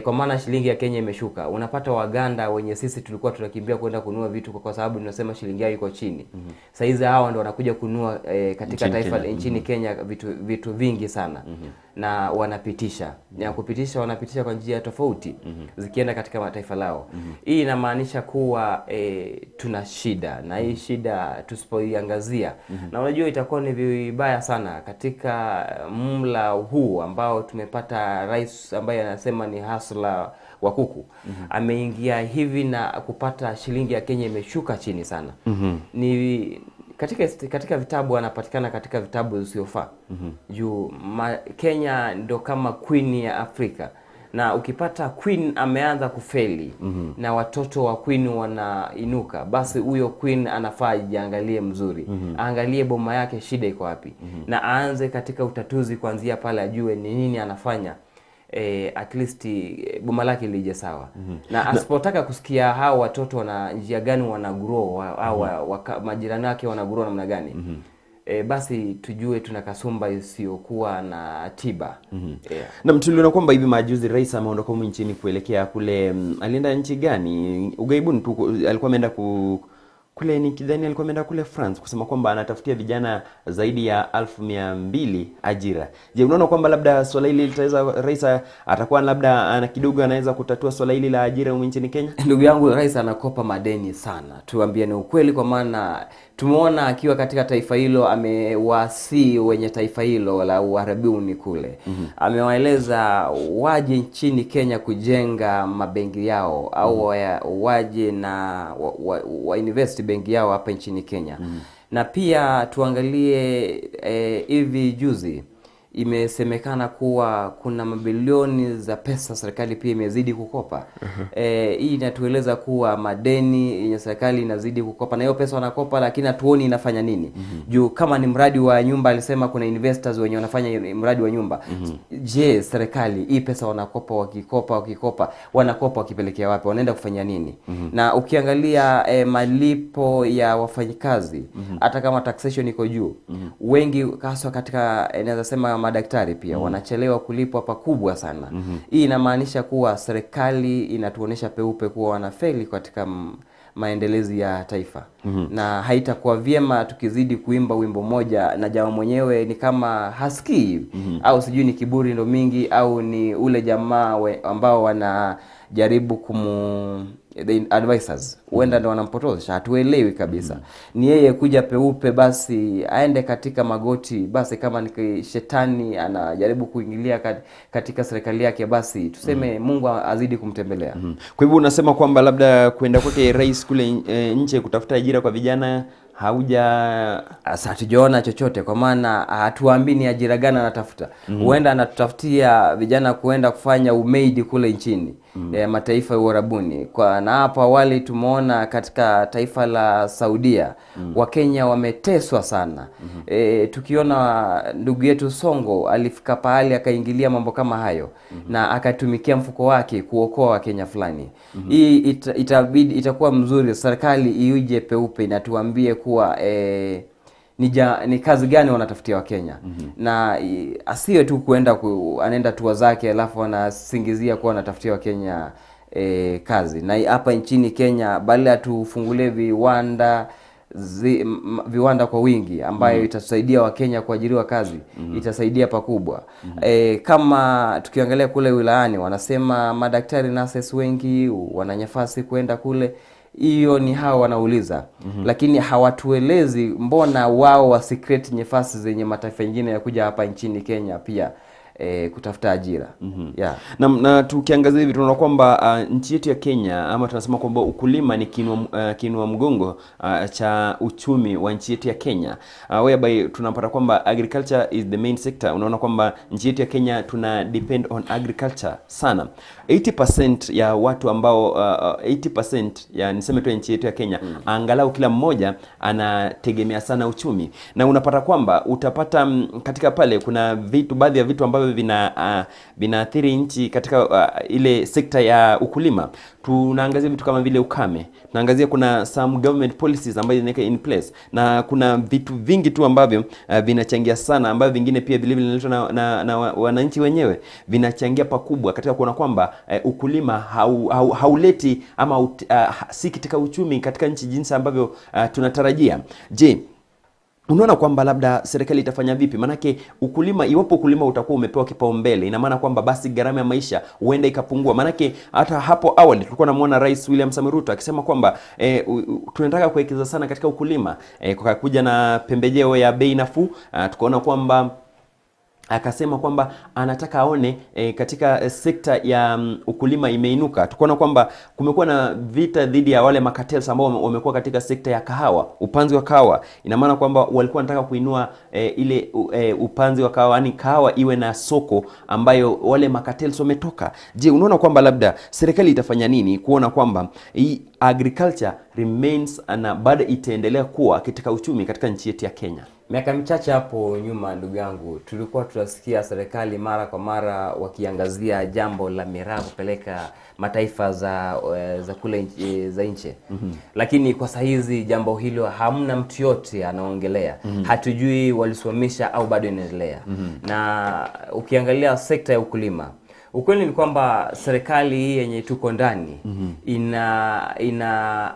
kwa maana shilingi ya Kenya imeshuka, unapata Waganda wenye sisi tulikuwa tunakimbia kwenda kununua vitu kwa sababu tunasema shilingi yao iko chini. Saizi hao ndio wanakuja kununua katika taifa nchini Kenya vitu vingi sana. Na wanapitisha. Na kupitisha wanapitisha kwa njia tofauti zikienda katika mataifa lao. Hii inamaanisha kuwa tuna shida, na hii shida tusipoiangazia, na unajua itakuwa ni vibaya sana katika mla huu ambao tumepata rais ambaye anasema ni hasla wa kuku. Ameingia hivi na kupata shilingi ya Kenya imeshuka chini sana. Ni katika vitabu anapatikana katika vitabu usiofaa. Juu Kenya ndo kama queen ya Afrika. Na ukipata queen ameanza kufeli na watoto wa queen wanainuka, basi huyo queen anafaa jiangalie mzuri. Aangalie boma yake shida iko wapi. Na aanze katika utatuzi kuanzia pale, ajue ni nini anafanya. At least boma lake lije sawa. Na asipotaka kusikia hao watoto wana njia gani wana grow au majirani wake wana grow namna gani, basi tujue tuna kasumba isiyokuwa na tiba. Na tuliona kwamba hivi majuzi rais ameondoka huko nchini kuelekea kule, alienda nchi gani? Ugaibuni tu, alikuwa ameenda kule ni kidhani alikuwa ameenda kule France kusema kwamba anatafutia vijana zaidi ya 1200 ajira. Je, unaona kwamba labda swala hili litaweza, rais atakuwa labda ana kidogo anaweza kutatua swala hili la ajira huko nchini Kenya? Ndugu yangu, rais anakopa madeni sana. Tuambie ni ukweli, kwa maana tumeona akiwa katika taifa hilo amewasi wenye taifa hilo la Uarabuni kule. Amewaeleza waje nchini Kenya kujenga mabenki yao au waje na invest benki yao hapa nchini Kenya. Na pia tuangalie hivi juzi imesemekana kuwa kuna mabilioni za pesa serikali pia imezidi kukopa. Hii inatueleza kuwa madeni yenye serikali inazidi kukopa, na hiyo pesa wanakopa lakini hatuoni inafanya nini. Juu kama ni mradi wa nyumba, alisema kuna investors wenye wanafanya mradi wa nyumba. Je, serikali hii pesa wanakopa, wakikopa wanakopa wakipelekea wapi? Wanaenda kufanya nini? Na ukiangalia malipo ya wafanyikazi, hata kama taxation iko juu, wengi hasa katika naweza sema madaktari pia wanachelewa kulipwa pakubwa sana. Hii inamaanisha kuwa serikali inatuonesha peupe kuwa wanafeli katika maendelezi ya taifa. Na haitakuwa vyema tukizidi kuimba wimbo moja na jamaa mwenyewe ni kama hasikii. Au sijui ni kiburi ndo mingi, au ni ule jamaa ambao wanajaribu the advisors huenda ndo wanampotosha, hatuelewi kabisa. Ni yeye kuja peupe, basi aende katika magoti, basi kama ni shetani anajaribu kuingilia katika serikali yake, basi tuseme Mungu azidi kumtembelea. Kwa hivyo unasema kwamba labda kwenda kwake rais kule nje kutafuta ajira kwa vijana hatujaona chochote, kwa maana hatuambii ni ajira gani anatafuta. Huenda anatutafutia vijana kuenda kufanya umaid kule nchini. mataifa ya Uarabuni. Na hapo awali tumeona katika taifa la Saudia Wakenya wameteswa sana. Tukiona ndugu yetu Songo alifika pahali akaingilia mambo kama hayo na akatumikia mfuko wake kuokoa Wakenya fulani. Hii itakuwa mzuri serikali iuje peupe na tuambie kuwa ni kazi gani wanatafutia Wakenya. Na asiwe tu anaenda tour zake alafu anasingizia kuwa anatafutia Wakenya kazi. Na hapa nchini Kenya badala tufungulie viwanda kwa wingi ambayo itasaidia Wakenya kuajiriwa kazi, itasaidia pakubwa. Kama tukiangalia kule wilayani wanasema madaktari nurses wengi wana nafasi kwenda kule, hiyo ni hao wanauliza. Lakini hawatuelezi mbona wao wasikret nafasi zenye mataifa mengine ya kuja hapa nchini Kenya pia kutafuta ajira. Na tukiangazia hivi tunaona kwamba nchi yetu ya Kenya, ama tunasema kwamba ukulima ni kinua mgongo cha uchumi wa nchi yetu ya Kenya, whereby tunapata kwamba agriculture is the main sector. Unaona kwamba nchi yetu ya Kenya tuna depend on agriculture sana. 80% ya watu ambao 80% ya niseme tu nchi yetu ya Kenya, angalau kila mmoja anategemea sana uchumi. Na unapata kwamba utapata katika pale kuna baadhi ya vitu ambavyo vinaathiri nchi katika ile sekta ya ukulima. Tunaangazia vitu kama vile ukame. Tunaangazia kuna some government policies ambazo zinaweka in place, na kuna vitu vingi tu ambavyo vinachangia sana, ambavyo vingine pia vile vinaletwa na wananchi wenyewe, vinachangia pakubwa katika kuona kwamba ukulima hauleti ama si katika uchumi katika nchi jinsi ambavyo tunatarajia. Je, unaona kwamba labda serikali itafanya vipi? Manake ukulima, iwapo ukulima utakuwa umepewa kipaumbele, ina maana kwamba basi gharama ya maisha huenda ikapungua. Manake hata hapo awali tulikuwa namuona Rais William Samoei Ruto akisema kwamba tunataka kuwekeza sana katika ukulima, kwa kuja na pembejeo ya bei nafuu. Tukaona kwamba akasema kwamba anataka aone katika sekta ya ukulima imeinuka. Tukaona kwamba kumekuwa na vita dhidi ya wale makatels ambao wamekuwa katika sekta ya kahawa, upanzi wa kahawa. Ina maana kwamba walikuwa wanataka kuinua ile upanzi wa kahawa, yani kahawa iwe na soko ambayo wale makatels wametoka. Je, unaona kwamba labda serikali itafanya nini kuona kwamba hii agriculture remains na bado itaendelea kuwa katika uchumi katika nchi yetu ya Kenya? Miaka michache hapo nyuma, ndugu yangu, tulikuwa tunasikia serikali mara kwa mara wakiangazia jambo la miraa kupeleka mataifa za kule za nje. Lakini kwa sahizi jambo hilo hamna mtu yote anaongelea. Hatujui walisimamisha au bado inaendelea. Na ukiangalia sekta ya ukulima, ukweli ni kwamba serikali hii yenye tuko ndani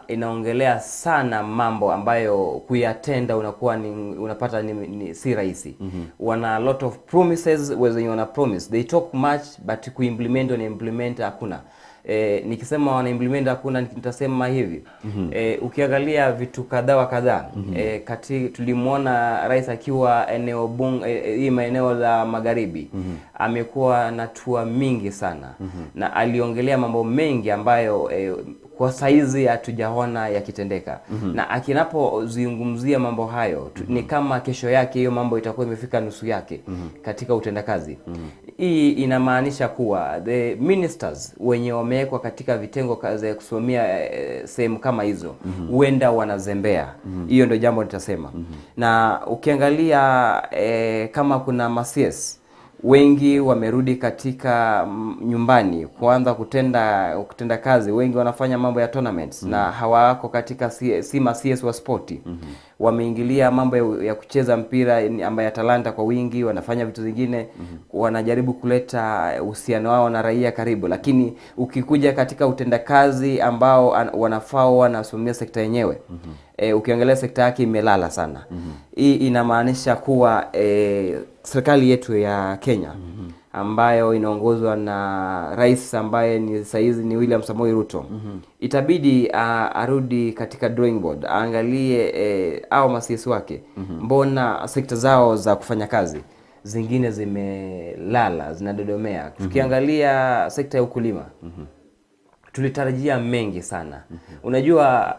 inaongelea sana mambo ambayo kuyatenda unapata si rahisi. Wana lot of promises wenye wana promise. They talk much but kuimplement hakuna. Nikisema wana implement hakuna, nitasema hivi. Ukiangalia vitu kadhaa tulimuona rais akiwa hii maeneo la magharibi, amekuwa na tour mingi sana, na aliongelea mambo mengi ambayo kwa saizi hatujaona yakitendeka. Na akinapozungumzia mambo hayo ni kama kesho yake hiyo mambo itakuwa imefika nusu yake katika utendakazi. Hii inamaanisha kuwa the ministers wenye wamewekwa katika vitengo kazi ya kusimamia sehemu kama hizo huenda wanazembea. Hiyo ndio jambo nitasema. Na ukiangalia kama kuna macs wengi wamerudi katika nyumbani kuanza kutenda kazi. Wengi wanafanya mambo ya tournaments na hawako katika si macs wa sporti. Wameingilia mambo ya kucheza mpira ambayo talanta kwa wingi, wanafanya vitu zingine, wanajaribu kuleta uhusiano wao na raia karibu. Lakini ukikuja katika utendakazi ambao wanafaa wanasimamia sekta yenyewe, ukiangalia sekta yake imelala sana. Hii inamaanisha kuwa serikali yetu ya Kenya ambayo inaongozwa na rais ambaye ni saizi ni William Samoei Ruto, itabidi arudi katika drawing board, aangalie au masisi wake, mbona sekta zao za kufanya kazi zingine zimelala, zinadodomea. Tukiangalia sekta ya ukulima, tulitarajia mengi sana. Unajua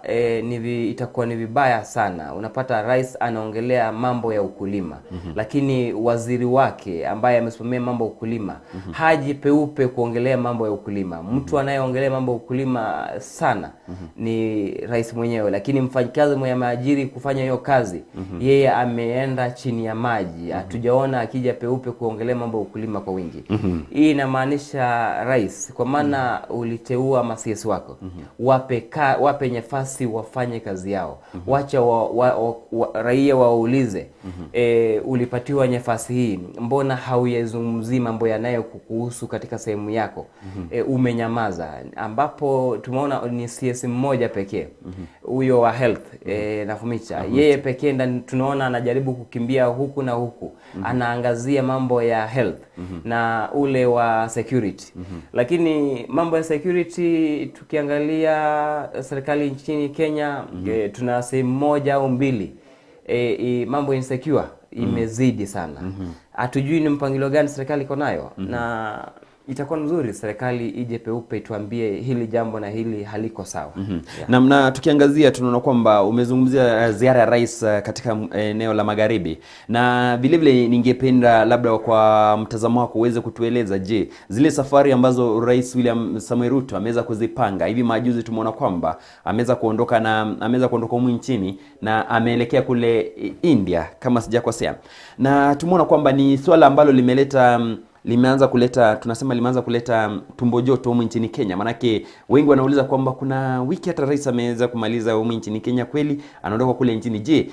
itakuwa ni vibaya sana unapata rais anaongelea mambo ya ukulima, lakini waziri wake ambaye amesimamia mambo ya ukulima haji peupe kuongelea mambo ya ukulima. Mtu anayeongelea mambo ya ukulima sana ni rais mwenyewe, lakini mfanyikazi mwenye maajiri kufanya hiyo kazi yeye ameenda chini ya maji. Hatujaona akija peupe kuongelea mambo ya ukulima kwa wingi. Hii inamaanisha rais, kwa maana uliteua masiesi wako, wape nafasi wafanye kazi yao. Wacha raia waulize, ulipatiwa nafasi hii, mbona hauyazungumzii mambo yanayo kukuhusu katika sehemu yako? Umenyamaza. Ambapo tumeona ni CS mmoja pekee, huyo wa health Nafumicha, yeye pekee ndani tunaona anajaribu kukimbia huku na huku, anaangazia mambo ya health na ule wa security. Lakini mambo ya security tukiangalia serikali nchini Kenya, tuna sehemu moja au mbili mambo insecure imezidi sana. Hatujui ni mpangilio gani serikali iko nayo, na itakuwa nzuri serikali ije peupe tuambie hili jambo na hili haliko sawa. Na tukiangazia tunaona kwamba umezungumzia ziara ya rais katika eneo la magharibi, na vile vile ningependa labda kwa mtazamo wako uweze kutueleza, je, zile safari ambazo Rais William Samoei Ruto ameweza kuzipanga hivi majuzi, tumeona kwamba ameweza kuondoka humu nchini na ameelekea kule India kama sijakosea, na tumeona kwamba ni swala ambalo limeanza kuleta tumbo joto humu nchini Kenya. Manake wengi wanauliza kwamba kuna wiki hata rais ameweza kumaliza humu nchini Kenya, kweli anaondoka kule nchini. Je,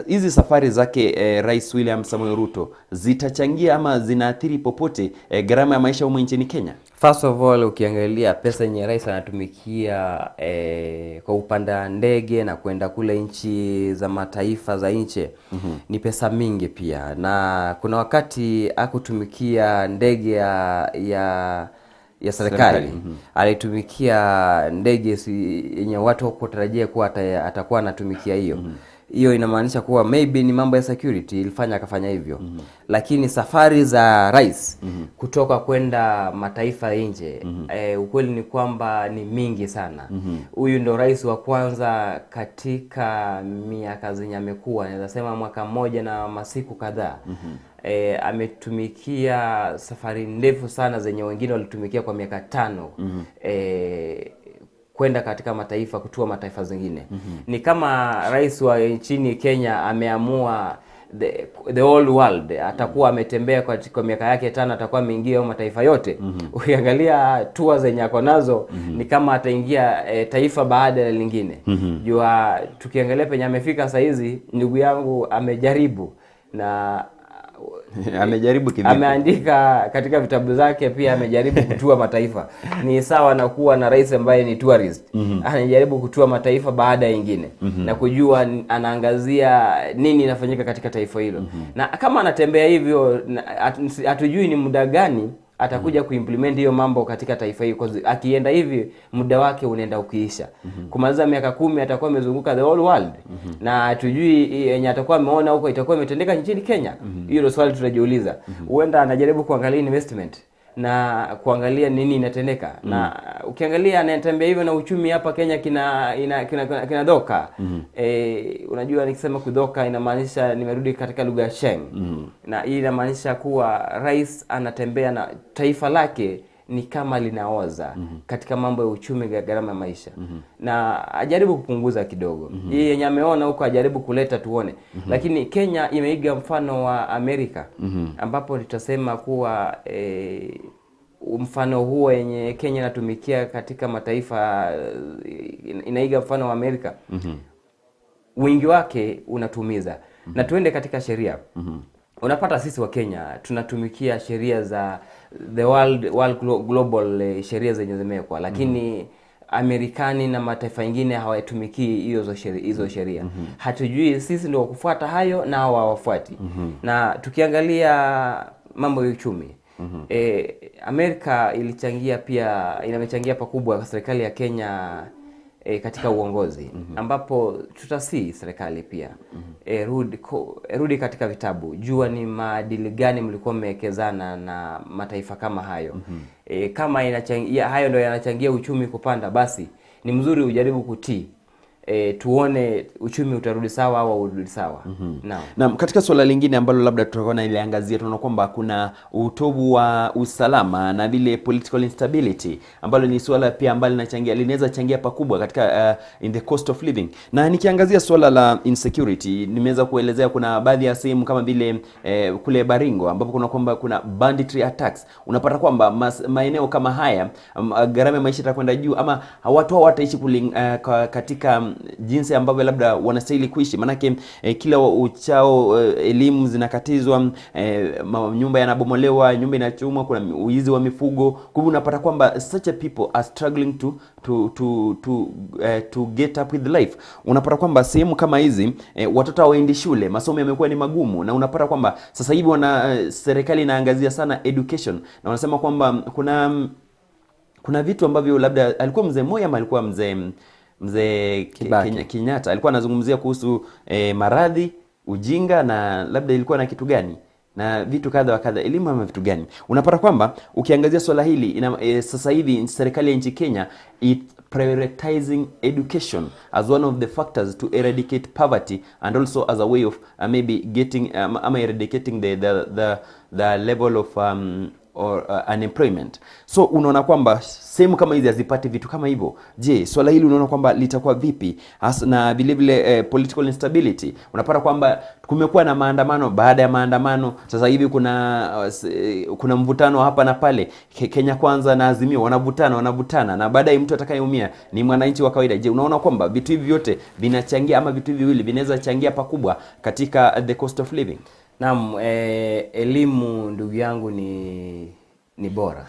hizi safari zake Rais William Samoei Ruto zitachangia ama zinaathiri popote gharama ya maisha humu nchini Kenya? First of all, ukiangalia pesa yenye rais anatumikia kwa upanda ndege na kwenda kule nchi za mataifa za nje ni pesa mingi pia. Na kuna wakati akutumikia ndege ya serikali, alitumikia ndege yenye watu hawakutarajia kuwa atakuwa anatumikia hiyo. Hiyo inamaanisha kuwa maybe ni mambo ya security ilifanya akafanya hivyo. Lakini safari za rais kutoka kwenda mataifa nje, ukweli ni kwamba ni mingi sana. Huyu ndo rais wa kwanza katika miaka zenye amekuwa, naweza sema mwaka mmoja na masiku kadhaa, ametumikia safari ndefu sana zenye wengine walitumikia kwa miaka 5 kwenda katika mataifa, kutua mataifa zingine. Ni kama rais wa nchini Kenya ameamua the whole world, atakuwa ametembea kwa miaka yake 5, atakuwa ameingia mataifa yote. Ukiangalia tour zenye ako nazo ni kama ataingia taifa baada ya lingine. Jua tukiangalia penye amefika saa hizi, ndugu yangu amejaribu, na amejaribu kivipi? Ameandika katika vitabu zake pia amejaribu kutua mataifa. Ni sawa na kuwa na rais ambaye ni tourist. Anajaribu kutua mataifa baada ya ingine na kujua anaangazia nini inafanyika katika taifa hilo. Na kama anatembea hivyo, hatujui ni muda gani atakuja kuimplement hiyo mambo katika taifa hili. Akienda hivi muda wake unaenda ukiisha. Kumaliza miaka 10 atakuwa amezunguka the whole world. Na hatujui yenye atakuwa ameona huko itakuwa imetendeka nchini Kenya. Hiyo ndio swali tunajiuliza. Huenda anajaribu kuangalia investment na kuangalia nini inatendeka. Na ukiangalia anatembea hivyo na uchumi hapa Kenya kinadoka. Unajua nikisema kudoka inamaanisha nimerudi katika lugha ya Sheng. Na hii inamaanisha kuwa rais anatembea na taifa lake ni kama linaoza katika mambo ya uchumi, gharama ya maisha. Na ajaribu kupunguza kidogo. Hii yenye ameona huko ajaribu kuleta tuone. Lakini Kenya imeiga mfano wa Amerika, ambapo tutasema kuwa mfano huo yenye Kenya inatumikia katika mataifa inaiga mfano wa Amerika. Wingi wake unatumiza. Na tuende katika sheria. Unapata sisi wa Kenya tunatumikia sheria za the world global, sheria zenye zimewekwa, lakini Amerikani na mataifa mengine hawatumikii hizo sheria. Hatujui sisi ndio kufuata hayo na hawafuati. Na tukiangalia mambo ya uchumi, Amerika imechangia pakubwa serikali ya Kenya katika uongozi ambapo tutasi serikali pia rudi katika vitabu, jua ni maadili gani mlikuwa mmewekezana na mataifa kama hayo. Kama inachangia hayo ndio yanachangia uchumi kupanda, basi ni mzuri ujaribu kutii. Tuone uchumi utarudi sawa au urudi sawa. Na katika swala lingine ambalo labda tutakuwa iliangazia, tunaona kwamba kuna utovu wa usalama na vile political instability, ambalo ni swala pia ambalo linaweza changia pakubwa katika in the cost of living. Na nikiangazia swala la insecurity, nimeweza kuelezea kuna baadhi ya sehemu kama vile kule Baringo ambapo kuna banditry attacks. Unapata kwamba maeneo kama haya gharama ya maisha itakwenda juu, ama watu hawataishi katika jinsi ambavyo labda wanastahili kuishi. Manake kila uchao elimu zinakatizwa, nyumba yanabomolewa, nyumba inachomwa, kuna uizi wa mifugo. Kwa hivyo unapata kwamba such a people are struggling to get up with life. Unapata kwamba sehemu kama hizi watoto hawaendi shule, masomo yamekuwa ni magumu, na unapata kwamba sasa hivi serikali inaangazia sana education, na wanasema kwamba kuna vitu ambavyo labda alikuwa mzee Moi ama alikuwa mzee Kenyatta alikuwa anazungumzia kuhusu maradhi, ujinga, na labda ilikuwa na kitu gani na vitu kadha wa kadha, elimu ama vitu gani. Unapata kwamba ukiangazia swala hili sasa hivi serikali ya nchi Kenya prioritizing education as one of the factors to eradicate poverty, and also as a way of maybe getting eradicating the level of unemployment. So unaona kwamba sehemu kama hizi hazipati vitu kama hivyo. Je, swala hili unaona kwamba litakuwa vipi? Na vile vile political instability. Unapata kwamba kumekuwa na maandamano baada ya maandamano. Sasa hivi kuna mvutano hapa na pale. Kenya Kwanza na Azimio wanavutana, na baadaye mtu atakayeumia ni mwananchi wa kawaida. Je, unaona kwamba vitu hivi vyote vinachangia, ama vitu hivi viwili vinaweza changia pakubwa katika the cost of living? Naam, elimu ndugu yangu ni bora.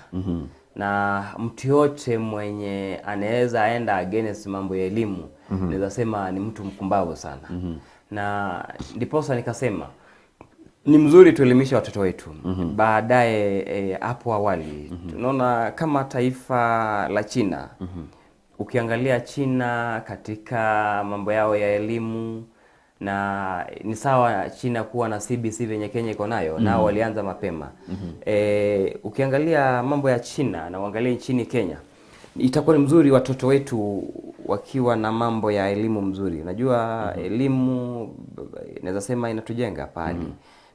Na mtu yote mwenye anaweza aenda against mambo ya elimu, naweza sema ni mtu mkumbavu sana. Na ndiposa nikasema ni mzuri tuelimisha watoto wetu. Baadaye hapo awali tunaona kama taifa la China. Ukiangalia China katika mambo yao ya elimu, na ni sawa China kuwa na CBC venye Kenya iko nayo, nao walianza mapema. Ukiangalia mambo ya China na uangalie nchini Kenya, itakuwa ni mzuri watoto wetu wakiwa na mambo ya elimu mzuri. Unajua elimu inaweza sema inatujenga pahali,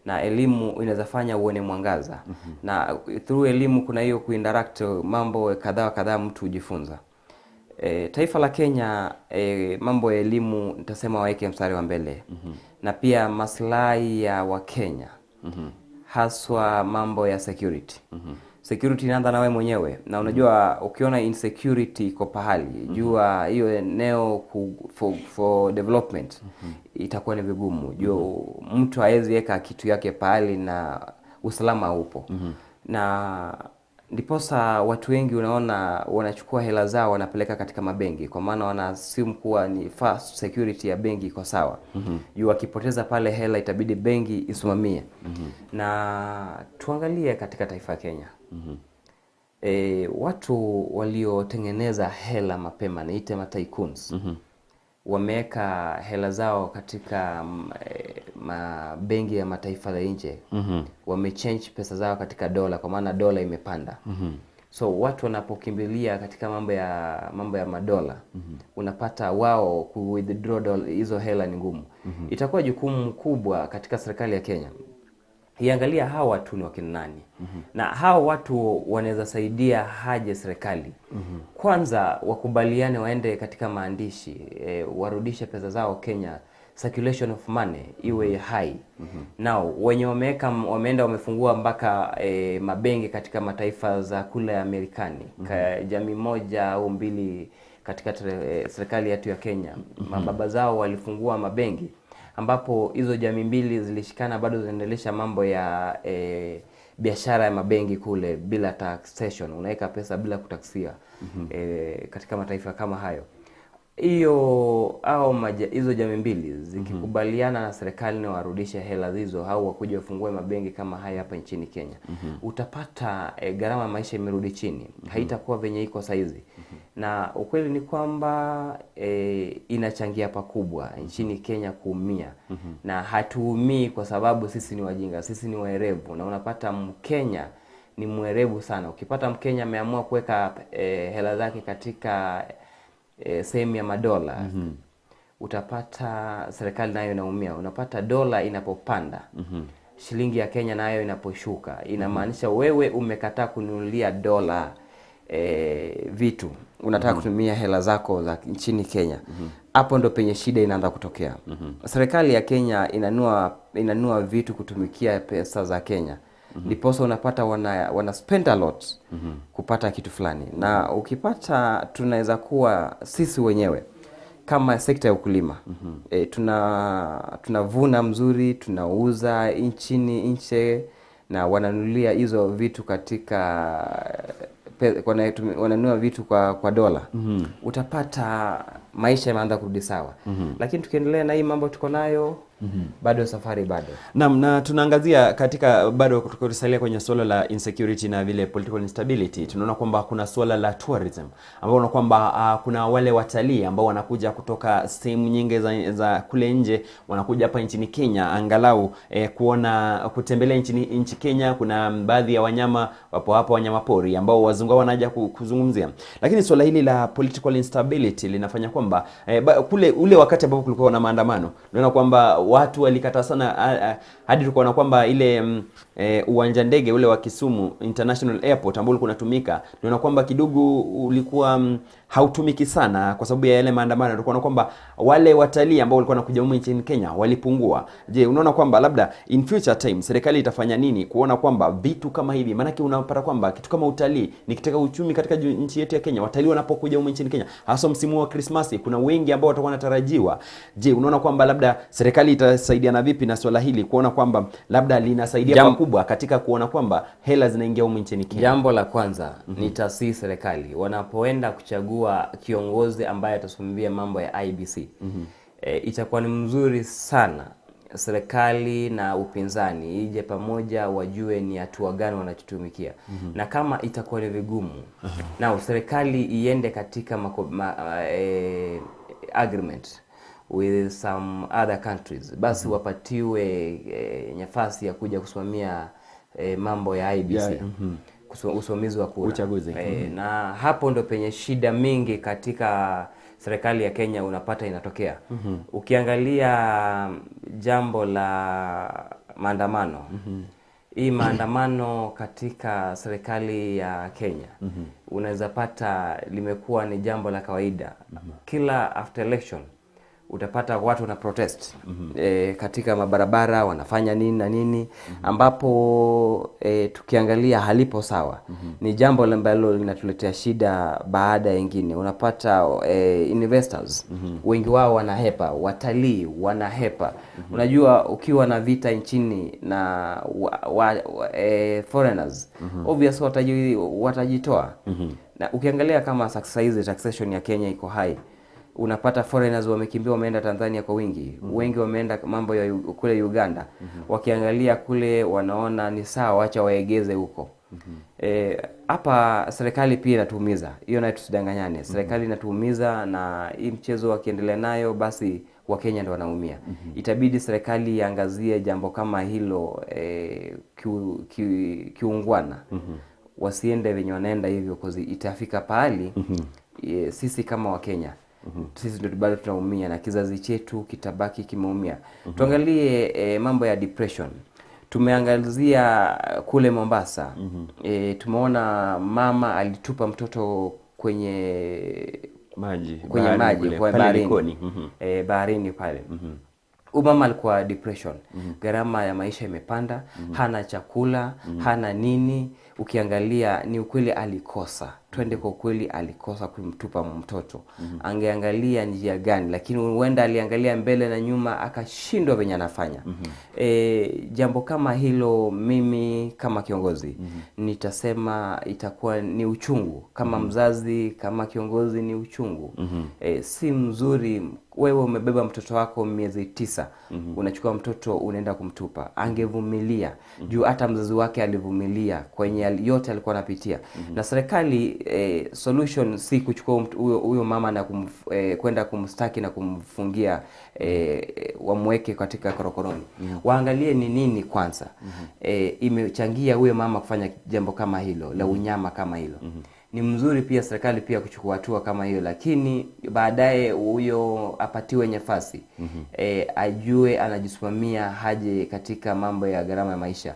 na elimu inaweza fanya uone mwangaza, na through elimu kuna hiyo kuinteract mambo kadhaa mtu hujifunza. Taifa la Kenya mambo ya elimu nitasema waeke mstari wa mbele. Na pia maslahi ya Wakenya, haswa mambo ya security. Security inaanza na wewe mwenyewe, na unajua ukiona insecurity iko pahali, jua hiyo eneo for development itakuwa ni vigumu. Jua mtu haezi weka kitu yake pahali na usalama upo. Na ndiposa watu wengi unaona wanachukua hela zao wanapeleka katika mabenki, kwa maana wana assume kuwa ni first security ya benki iko sawa. Juu wakipoteza pale hela itabidi benki isimamie. Na tuangalie katika taifa Kenya. Watu waliotengeneza hela mapema, naite tycoons, wameweka hela zao katika mabenki ya mataifa ya nje. Wamechange pesa zao katika dola, kwa maana dola imepanda. So watu wanapokimbilia katika mambo ya madola, unapata wao ku withdraw hizo hela ni ngumu. Itakuwa jukumu kubwa katika serikali ya Kenya iangalia hawa watu ni wakina nani, na hawa watu wanaweza saidia haje serikali. Kwanza wakubaliane, waende katika maandishi, warudishe pesa zao Kenya, circulation of money iwe high. Now wenye wameenda wamefungua mpaka mabenki katika mataifa za kule Amerikani, jamii moja au mbili katika serikali yetu ya Kenya, mababa zao walifungua mabenki ambapo hizo jamii mbili zilishikana, bado zinaendelesha mambo ya biashara ya mabenki kule bila taxation. Unaweka pesa bila kutaksia katika mataifa kama hayo. hizo jamii mbili zikikubaliana na serikali na warudishe hela hizo au wakuje wafungue mabenki kama haya hapa nchini Kenya, utapata gharama maisha imerudi chini. Haitakuwa venye iko saizi. Na ukweli ni kwamba inachangia pakubwa nchini Kenya kuumia. Na hatuumii kwa sababu sisi ni wajinga, sisi ni waerevu. Na unapata Mkenya ni mwerevu sana. Ukipata Mkenya ameamua kuweka hela zake katika sehemu ya madola, utapata serikali nayo inaumia. Unapata dola inapopanda, shilingi ya Kenya nayo inaposhuka. Inamaanisha wewe umekataa kununulia dola vitu, unataka kutumia hela zako za nchini Kenya. Hapo ndo penye shida inaanza kutokea. Serikali ya Kenya inanua vitu kutumikia pesa za Kenya. Ndiposa unapata wana spend a lot kupata kitu fulani. Na ukipata tunaweza kuwa sisi wenyewe kama sekta ya ukulima, tunavuna mzuri, tunauza nchini nje, na wananunulia hizo vitu katika wananunua vitu kwa dola. Utapata maisha yameanza kurudi sawa. Lakini tukiendelea na hii mambo tuko nayo, bado safari bado. Naam, na tunaangazia katika bado kusalia kwenye swala la insecurity na vile political instability. Tunaona kwamba kuna swala la tourism, ambao unaona kwamba kuna wale watalii ambao wanakuja kutoka sehemu nyingi za kule nje, wanakuja hapa nchini Kenya angalau kutembelea nchi Kenya. Kuna baadhi ya wanyama wapo hapa, wanyama pori ambao wazungu wanaja kuzungumzia. Lakini swala hili la political instability linafanya kwamba ule wakati ambapo kulikuwa na maandamano, unaona kwamba watu walikata sana hadi tukaona kwamba ile uwanja ndege ule wa Kisumu International Airport ambao ulikuwa unatumika, tunaona kwamba kidogo ulikuwa hautumiki sana kwa sababu ya yale maandamano. Tukaona kwamba wale watalii ambao walikuwa wanakuja humu nchini Kenya walipungua. Je, unaona kwamba labda in future time serikali itafanya nini kuona kwamba vitu kama hivi, maana unapata kwamba kitu kama utalii ni kitaka uchumi katika nchi yetu ya Kenya. Watalii wanapokuja humu nchini Kenya, hasa msimu wa Christmas, kuna wengi ambao watakuwa wanatarajiwa. Je, unaona kwamba labda serikali itasaidia na vipi na swala hili kuona kwamba labda linasaidia pakubwa katika kuona kwamba hela zinaingia humu nchini Kenya? Jambo la kwanza ni taasisi serikali wanapoenda kuchagua kiongozi ambaye atasimamia mambo ya IBC, itakuwa ni mzuri sana serikali na upinzani ije pamoja, wajue ni hatua gani wanachotumikia. Na kama itakuwa ni vigumu, na serikali iende katika agreement with some other countries, basi wapatiwe nafasi ya kuja kusimamia mambo ya IBC, usimamizi wa kura, uchaguzi. Na hapo ndo penye shida mingi katika serikali ya Kenya unapata inatokea. Ukiangalia jambo la maandamano, hii maandamano katika serikali ya Kenya, unaweza pata limekuwa ni jambo la kawaida. Kila after election utapata watu wana protest katika mabarabara, wanafanya nini na nini, ambapo tukiangalia halipo sawa. Ni jambo ambalo linatuletea shida baada ya nyingine. Unapata investors wengi wao wanahepa, watalii wanahepa. Unajua ukiwa na vita nchini na foreigners, obviously watajitoa. Na ukiangalia kama success taxation ya Kenya iko high, unapata foreigners wamekimbia, wameenda Tanzania kwa wingi. Wengi wameenda mambo ya kule Uganda. Wakiangalia kule wanaona ni sawa, acha waegeze huko. Hapa serikali pia inatuumiza. Hiyo na tusidanganyane. Serikali inatuumiza, na hii mchezo wakiendelea nayo basi Wakenya ndio wanaumia. Itabidi serikali iangazie jambo kama hilo kiungwana. Wasiende venye wanaenda hivyo, kozi itafika pahali sisi kama Wakenya sisi ndio bado tunaumia na kizazi chetu kitabaki kimeumia. Tuangalie mambo ya depression. Tumeangazia kule Mombasa. Tumeona mama alitupa mtoto kwenye maji kwa baharini. Baharini pale. Mama alikuwa depression. Gharama ya maisha imepanda, hana chakula, hana nini. ukiangalia ni ukweli alikosa. Twende kwa ukweli alikosa kumtupa mtoto. Angeangalia njia gani, lakini huenda aliangalia mbele na nyuma akashindwa venye anafanya. Jambo kama hilo mimi kama kiongozi nitasema itakuwa ni uchungu. Kama mzazi, kama kiongozi ni uchungu. Si mzuri wewe umebeba mtoto wako miezi 9, unachukua mtoto unaenda kumtupa. Angevumilia juu hata mzazi wake alivumilia kwenye yote alikuwa anapitia. Na serikali solution si kuchukua huyo mama na kwenda kumstaki na kumfungia wamweke katika korokoroni. Waangalie ni nini kwanza imechangia huyo mama kufanya jambo kama hilo, la unyama kama hilo. Ni mzuri pia serikali pia kuchukua hatua kama hiyo, lakini baadaye huyo apatiwe nafasi ajue anajisimamia haje katika mambo ya gharama ya maisha.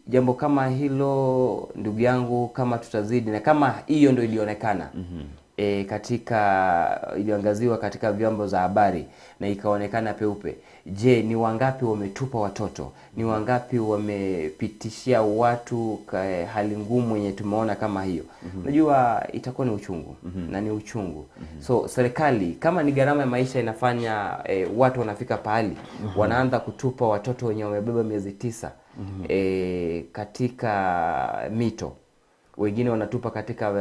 Jambo kama hilo ndugu yangu, kama tutazidi na kama hiyo ndio ilionekana katika iliangaziwa katika vyombo za habari na ikaonekana peupe, je, ni wangapi wametupa watoto? Ni wangapi wamepitishia watu hali ngumu yenye tumeona kama hiyo? Unajua itakuwa ni uchungu na ni uchungu. So serikali kama ni gharama ya maisha inafanya watu wanafika pahali wanaanza kutupa watoto wenye wamebeba miezi 9 katika mito, wengine wanatupa katika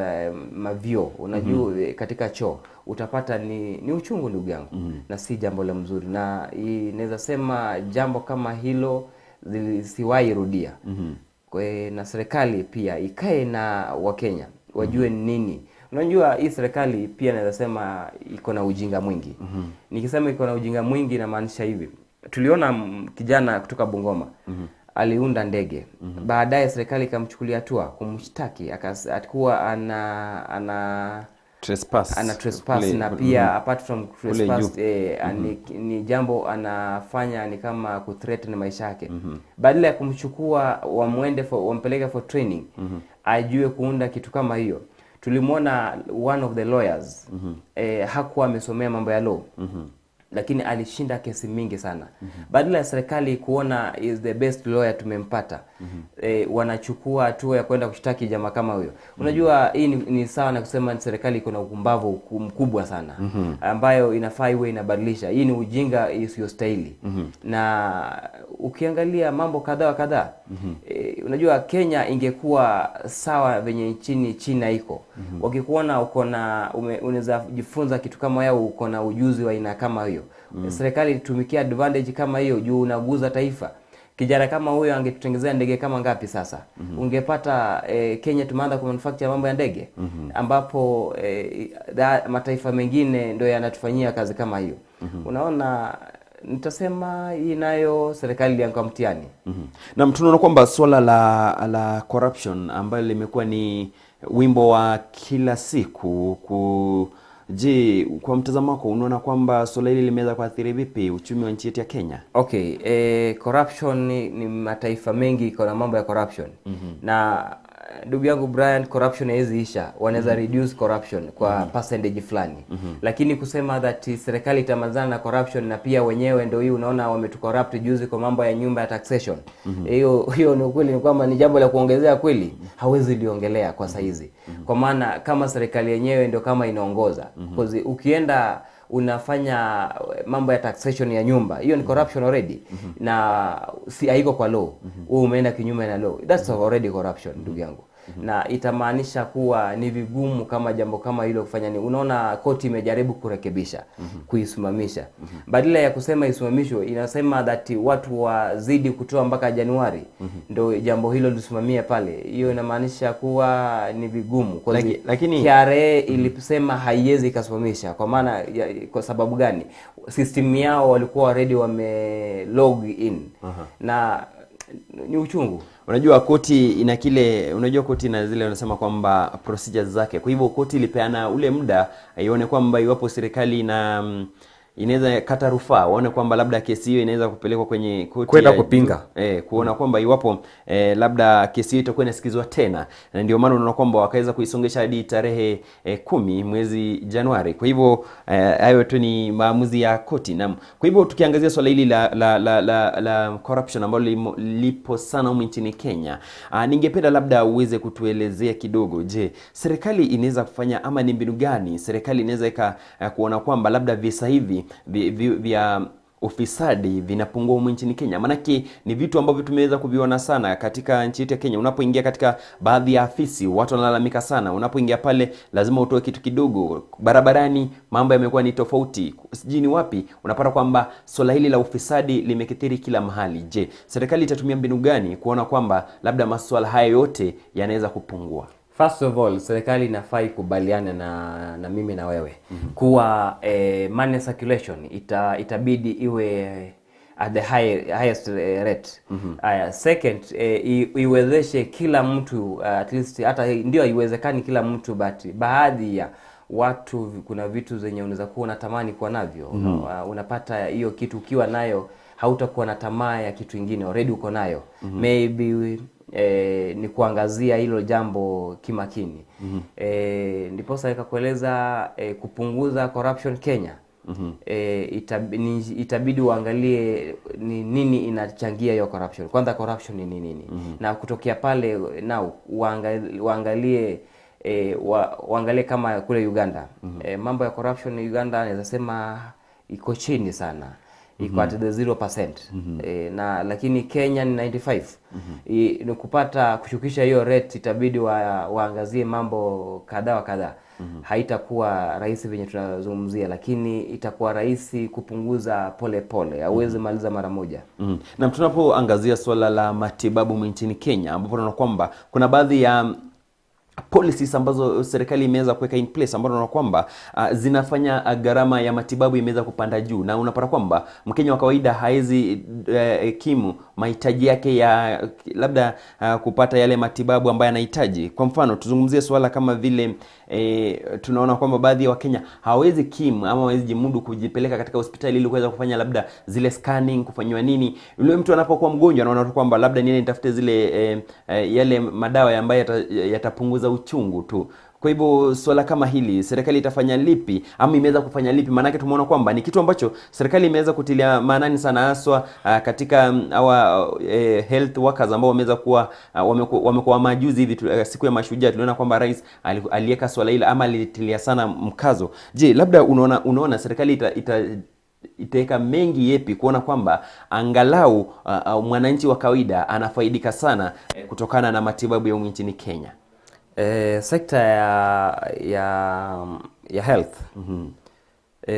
mavio, unajua katika choo, utapata ni uchungu ndugu yangu. Na si jambo la mzuri, na inaweza sema jambo kama hilo zisiwahi rudia. Na serikali pia ikae na Wakenya wajue nini. Unajua hii serikali pia naweza sema iko na ujinga mwingi. Nikisema iko na ujinga mwingi na maanisha hivi. Tuliona kijana kutoka Bungoma aliunda ndege. Baadaye serikali ikamchukulia hatua kumshtaki, atakuwa ana trespass na pia apart from trespass ni jambo anafanya ni kama kuthreaten maisha yake. Badala ya kumchukua wampeleke for training ajue kuunda kitu kama hiyo. Tulimwona one of the lawyers hakuwa amesomea mambo ya law, lakini alishinda kesi mingi sana. Badala ya serikali kuona is the best lawyer tumempata, wanachukua hatua ya kwenda kushtaki jamaa kama huyo. Unajua hii ni sawa na kusema serikali iko na upumbavu mkubwa sana ambayo inafaa iwe inabadilisha. Hii ni ujinga isiyostahili. Na ukiangalia mambo kadhaa unajua Kenya ingekuwa sawa venye nchini China iko. Wakikuona uko na unaweza jifunza kitu kama yao, uko na ujuzi wa aina kama hiyo, serikali itumikia advantage kama hiyo juu unaguza taifa. Kijana kama huyo angetutengezea ndege kama ngapi sasa? Ungepata Kenya tumeanza kumanufacture mambo ya ndege ambapo mataifa mengine ndio yanatufanyia kazi kama hiyo. Unaona, nitasema hii nayo serikali ilianguka mtihani. Na tunaona kwamba swala la corruption ambayo limekuwa ni wimbo wa kila siku je, kwa mtazamo wako unaona kwamba swala hili limeweza kuathiri vipi uchumi wa nchi yetu ya Kenya? Corruption ni mataifa mengi iko na mambo ya corruption. Na ndugu yangu Brian, corruption haiwezi isha. Wanaweza reduce corruption kwa percentage fulani. Lakini kusema that serikali itamalizana na corruption na pia wenyewe ndio hii unaona wametucorrupt juzi kwa mambo ya nyumba ya taxation. Hiyo ni ukweli, ni kwamba ni jambo la kuongezea kweli. Hawezi liongelea kwa saizi. Kwa maana kama serikali yenyewe ndio kama inaongoza. Because ukienda unafanya mambo ya taxation ya nyumba, hiyo ni corruption already. Na si haiko kwa law. Wewe umeenda kinyume na law. That's already corruption ndugu yangu. Na itamaanisha kuwa ni vigumu kama jambo kama hilo kufanya. Ni unaona koti imejaribu kurekebisha, kuisimamisha. Badala ya kusema isimamishwe, inasema that watu wazidi kutoa mpaka Januari ndio jambo hilo lisimamia pale. Hiyo inamaanisha kuwa ni vigumu. Lakini KRA ilisema haiwezi kasimamisha. Kwa maana kwa sababu gani? System yao walikuwa already wame log in. Na ni uchungu. Unajua koti ina kile, unajua koti ina zile wanasema kwamba procedures zake. Kwa hivyo koti ilipeana ule muda ione kwamba iwapo serikali inaweza kata rufaa, waone kwamba labda kesi hiyo inaweza kupelekwa kwenye koti kwenda kupinga, kuona kwamba iwapo labda kesi hiyo itakuwa inasikizwa tena, na ndio maana unaona kwamba wakaweza kuisongesha hadi tarehe 10 mwezi Januari. Kwa hivyo hayo tu ni maamuzi ya koti. Naam, kwa hivyo tukiangazia swala hili la corruption ambalo lipo sana humu nchini Kenya, ningependa labda uweze kutuelezea kidogo. Je, serikali inaweza kufanya, ama ni mbinu gani serikali inaweza kuona kwamba labda visa hivi vya ufisadi vinapungua humu nchini Kenya? Manake ni vitu ambavyo tumeweza kuviona sana katika nchi yetu ya Kenya. Unapoingia katika baadhi ya afisi, watu wanalalamika sana. Unapoingia pale lazima utoe kitu kidogo. Barabarani mambo yamekuwa ni tofauti. Sijini wapi unapata kwamba swala hili la ufisadi limekithiri kila mahali. Je, serikali itatumia mbinu gani kuona kwamba labda masuala haya yote yanaweza kupungua? First of all, serikali inafaa ikubaliane na mimi na wewe kuwa money circulation itabidi iwe at the highest rate. Second, iwezeshe kila mtu, at least hata ndio iwezekani kila mtu, but baadhi ya watu kuna vitu zenye unaweza kuwa unatamani kuwa navyo. Unapata hiyo kitu ukiwa nayo hautakuwa na tamaa ya kitu kingine, already uko nayo. Maybe ni kuangazia hilo jambo kimakini. Ndipo sasa nikakueleza kupunguza corruption Kenya. Itabidi uangalie ni nini inachangia hiyo corruption. Kwanza corruption ni nini? Na kutokea pale now uangalie kama kule Uganda. Mambo ya corruption in Uganda naweza sema iko chini sana. Iko at the 0%. Na lakini Kenya ni 95. Ni kupata kushukisha hiyo rate, itabidi waangazie mambo kadhaa. Haitakuwa rahisi venye tunazungumzia, lakini itakuwa rahisi kupunguza pole pole. Hauwezi maliza mara moja. Na tunapoangazia swala la matibabu nchini Kenya, ambapo tunaona kwamba kuna baadhi ya policies ambazo serikali imeweza kuweka in place, ambapo tunaona kwamba zinafanya gharama ya matibabu imeweza kupanda juu, na unapata kwamba Mkenya wa kawaida haezi kimu mahitaji yake ya labda kupata yale matibabu ambayo anahitaji. Kwa mfano tuzungumzie swala kama vile tunaona kwamba baadhi ya Wakenya hawezi kimu ama hawezi jimudu kujipeleka katika hospitali ili kuweza kufanya labda zile scanning, kufanywa nini. Yule mtu anapokuwa mgonjwa anaona kwamba labda niende nitafute zile yale madawa ambayo yatapunguza uchungu tu. Kwa hivyo swala kama hili serikali itafanya lipi ama imeweza kufanya lipi? Maana tumeona kwamba ni kitu ambacho serikali imeweza kutilia maanani sana, haswa katika health workers ambao wameweza kuwa wamekuwa majuzi hivi siku ya Mashujaa. Tuliona kwamba rais aliweka swala hili ama alitilia sana mkazo. Je, labda unaona serikali itaweka mengi yepi kuona kwamba angalau mwananchi wa kawaida anafaidika sana kutokana na matibabu ya nchini Kenya? Sekta ya health.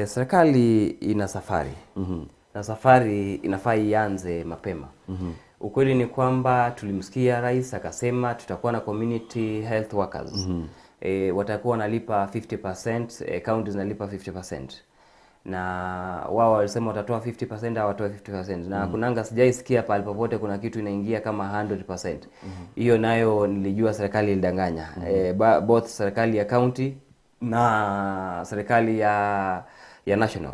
Serikali ina safari. Na safari inafaa ianze mapema. Ukweli ni kwamba tulimsikia rais akasema tutakuwa na community health workers. Watakuwa wanalipa 50%, counties zinalipa 50%. Na wao walisema watatoa 50% au watoa 50%. Na kunanga sijaisikia pale popote kuna kitu inaingia kama 100%. Hiyo nayo nilijua serikali ilidanganya. Both serikali ya county na serikali ya national.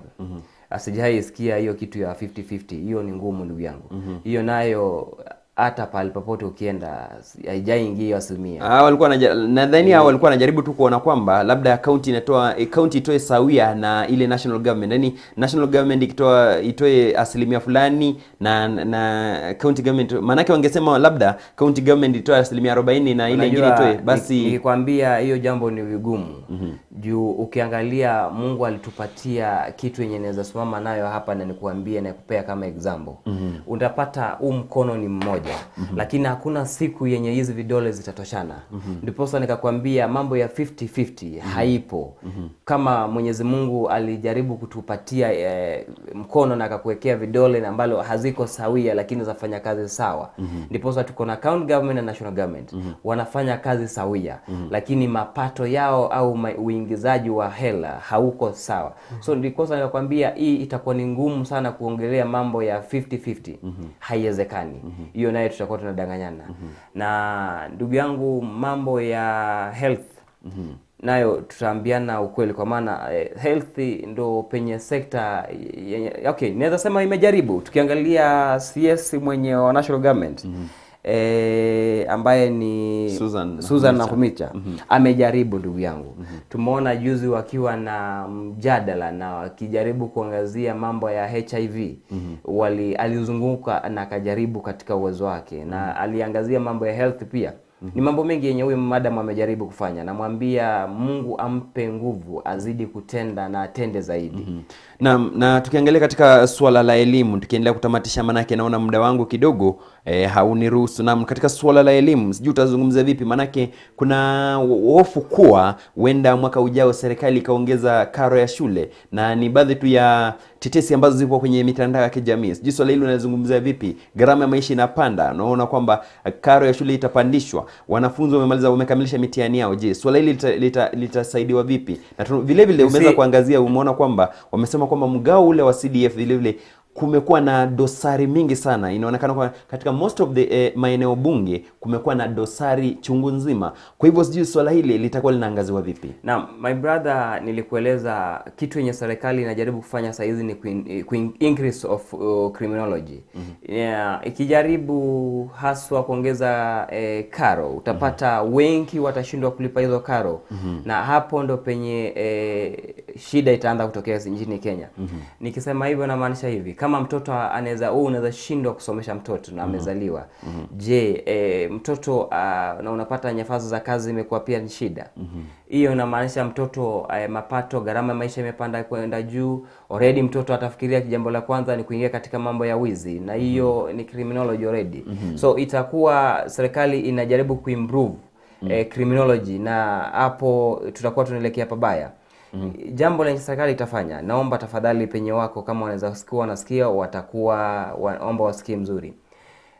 Sijaisikia hiyo kitu ya 50-50. Hiyo ni ngumu ndugu yangu. Hiyo nayo hata pale popote ukienda haijaingia asilimia. Walikuwa nadhani walikuwa wanajaribu tu kuona kwamba labda county itoe sawia na ile national government. Yaani national government itoe asilimia fulani na county government, maana yake wangesema labda county government itoe asilimia 40 na ile nyingine itoe basi. Nikwambia hiyo jambo ni vigumu. Juu ukiangalia Mungu alitupatia kitu yenye inaweza simama nayo hapa, na nikuambia na kupea kama example. Utapata mkono ni mmoja. Lakini hakuna siku yenye hizi vidole zitatoshana. Ndipo sasa nikakwambia mambo ya 50-50 haipo. Kama Mwenyezi Mungu alijaribu kutupatia mkono na akakuwekea vidole ambalo haziko sawia lakini zafanya kazi sawa. Ndipo sasa tuko na county government na national government wanafanya kazi sawia, lakini mapato yao au uingizaji wa hela hauko sawa. So ndipo sasa nikakwambia hii itakuwa ni ngumu sana kuongelea mambo ya 50-50. Haiwezekani. Hiyo naye tutakuwa tunadanganyana. Na ndugu yangu mambo ya health nayo tutaambiana ukweli, kwa maana health ndo penye sekta okay, naweza sema imejaribu. Tukiangalia CS mwenye wa national government ambaye ni Susan Na Hlc amejaribu, ndugu yangu. Tumeona juzi wakiwa na mjadala na wakijaribu kuangazia mambo ya HIV. Alizunguka na akajaribu katika uwezo wake, na aliangazia mambo ya health pia. Ni mambo mengi yenye huyu madam amejaribu kufanya. Namwambia Mungu ampe nguvu, azidi kutenda na atende zaidi. Na tukiangalia katika swala la elimu, tukiendelea kutamatisha, manake naona muda wangu kidogo hauniruhusu. Na katika swala la elimu, sijui utazungumza vipi, manake kuna hofu kuwa huenda mwaka ujao serikali ikaongeza karo ya shule, na ni baadhi tu ya tetesi ambazo zipo kwenye mitandao ya kijamii. Sijui swala hilo unazungumzia vipi? Gharama ya maisha inapanda, naona kwamba karo ya shule itapandishwa, wanafunzi wamekamilisha mitihani yao. Je, swala hili litasaidiwa vipi? Na vile vile umeweza kuangazia, umeona kwamba wamesema kwamba mgao ule wa CDF vile vile kumekuwa na dosari mingi sana. Inaonekana kwa katika most of the maeneo bunge kumekuwa na dosari chungu nzima. Kwa hivyo sijui swala hili litakuwa linaangaziwa vipi? Na my brother, nilikueleza kitu yenye serikali inajaribu kufanya saa hizi ni increase of criminology. Ikijaribu haswa kuongeza karo, utapata wengi watashindwa kulipa hizo karo. Na hapo ndo penye shida itaanza kutokea nchini Kenya. Nikisema hivyo namaanisha hivi: kama mtoto unaweza shindwa kusomesha mtoto na amezaliwa. Je, mtoto na unapata nafasi za kazi imekuwa pia ni shida. Hiyo inamaanisha mtoto mapato, gharama ya maisha imepanda kwenda juu. Already mtoto atafikiria jambo la kwanza ni kuingia katika mambo ya wizi, na hiyo ni criminology already. So itakuwa serikali inajaribu kuimprove criminology, na hapo tutakuwa tunaelekea pabaya. Jambo la serikali itafanya, naomba tafadhali penye wako, kama wanaweza wanasikia, waomba wasikie mzuri.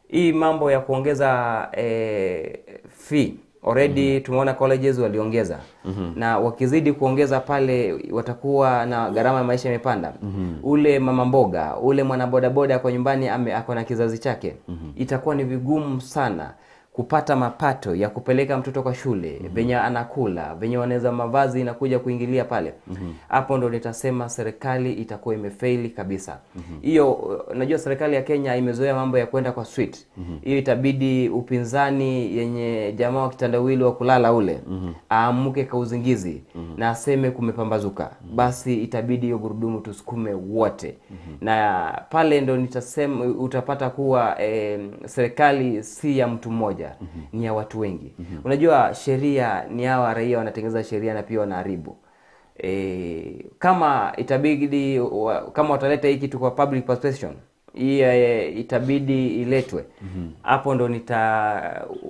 Hii mambo ya kuongeza fee, already tumeona colleges waliongeza. Na wakizidi kuongeza pale, watakuwa na gharama ya maisha imepanda. Ule mama mboga, ule mwana boda boda kwa nyumbani ako na kizazi chake, itakuwa ni vigumu sana kupata mapato ya kupeleka mtoto kwa shule, venye anakula, venye wanaweza mavazi inakuja kuingilia pale. Hapo ndo nitasema serikali itakuwa imefaili kabisa. Hiyo najua serikali ya Kenya imezoea mambo ya kwenda kwa street. Hiyo itabidi upinzani yenye jamaa wa kitandawili wa kulala ule aamuke kwa uzingizi na aseme kumepambazuka. Basi itabidi hiyo gurudumu tusukume wote. Na pale ndo nitasema utapata kuwa serikali si ya mtu mmoja, ni ya watu wengi. Unajua sheria ni hawa raia wanatengeneza sheria na pia wanaharibu. Kama itabidi kama wataleta hiki kitu kwa public participation, itabidi iletwe. Hapo ndo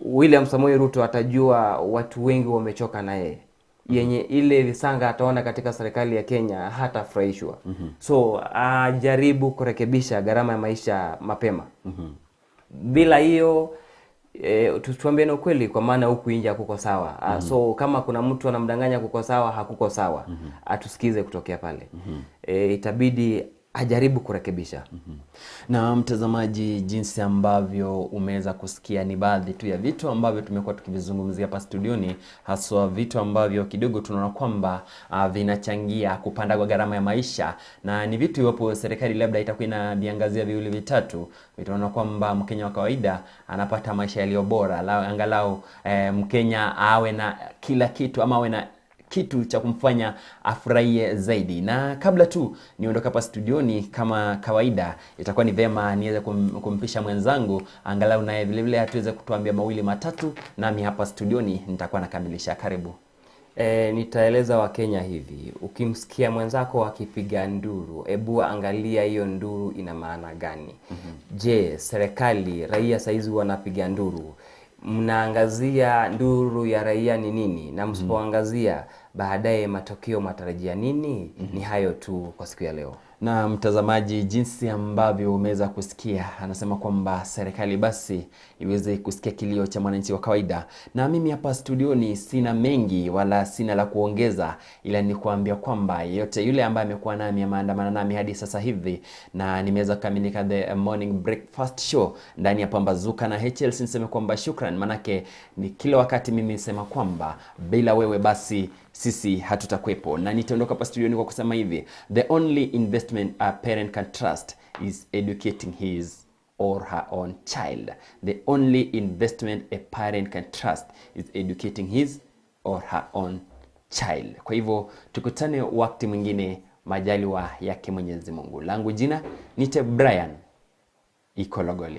William Samoei Ruto atajua watu wengi wamechoka na yeye. Yenye ile visanga ataona katika serikali ya Kenya hatafurahishwa. So ajaribu kurekebisha gharama ya maisha mapema. Bila hiyo tutuambiane ukweli, kwa maana huku nje hakuko sawa. So kama kuna mtu anamdanganya kuko sawa, hakuko sawa. Atusikize kutokea pale. Itabidi ajaribu kurekebisha. Na mtazamaji, jinsi ambavyo umeweza kusikia ni baadhi tu ya vitu ambavyo tumekuwa tukivizungumzia hapa studioni, haswa vitu ambavyo kidogo tunaona kwamba vinachangia kupanda kwa gharama ya maisha. Na ni vitu iwapo serikali labda itakuwa inaviangazia viwili vitatu, tunaona kwamba Mkenya wa kawaida anapata maisha yaliyo bora, angalau Mkenya awe na kila kitu, ama awe na kitu cha kumfanya afurahie zaidi. Na kabla tu niondoka hapa studioni, kama kawaida, itakuwa ni vema niweze kumpisha mwenzangu, angalau naye vile vile atuweze kutuambia mawili matatu, nami hapa studioni nitakuwa nakamilisha. Karibu. Nitaeleza Wakenya hivi: ukimsikia mwenzako akipiga nduru, hebu angalia hiyo nduru ina maana gani. Je, serikali, raia saizi wanapiga nduru, mnaangazia nduru ya raia ni nini? Na msipoangazia, baadaye matokeo matarajia nini? Ni hayo tu kwa siku ya leo. Na mtazamaji, jinsi ambavyo umeweza kusikia, anasema kwamba serikali basi iweze kusikia kilio cha mwananchi wa kawaida. Na mimi hapa studioni sina mengi wala sina la kuongeza, ila ni kuambia kwamba yote yule ambaye amekuwa nami maandamana nami hadi sasa hivi, na nimeweza kukamilika the morning breakfast show ndani ya Pambazuka Na Hlc, niseme kwamba shukran. Manake ni kila wakati mimi nisema kwamba bila wewe basi sisi hatutakwepo. Na nitaondoka hapa studioni kwa kusema hivi, the only investment a parent can trust is educating his or her own child. The only investment a parent can trust is educating his or her own child. Kwa hivyo tukutane wakati mwingine, majaliwa yake Mwenyezi Mungu. Langu jina ni Brian IKOLO.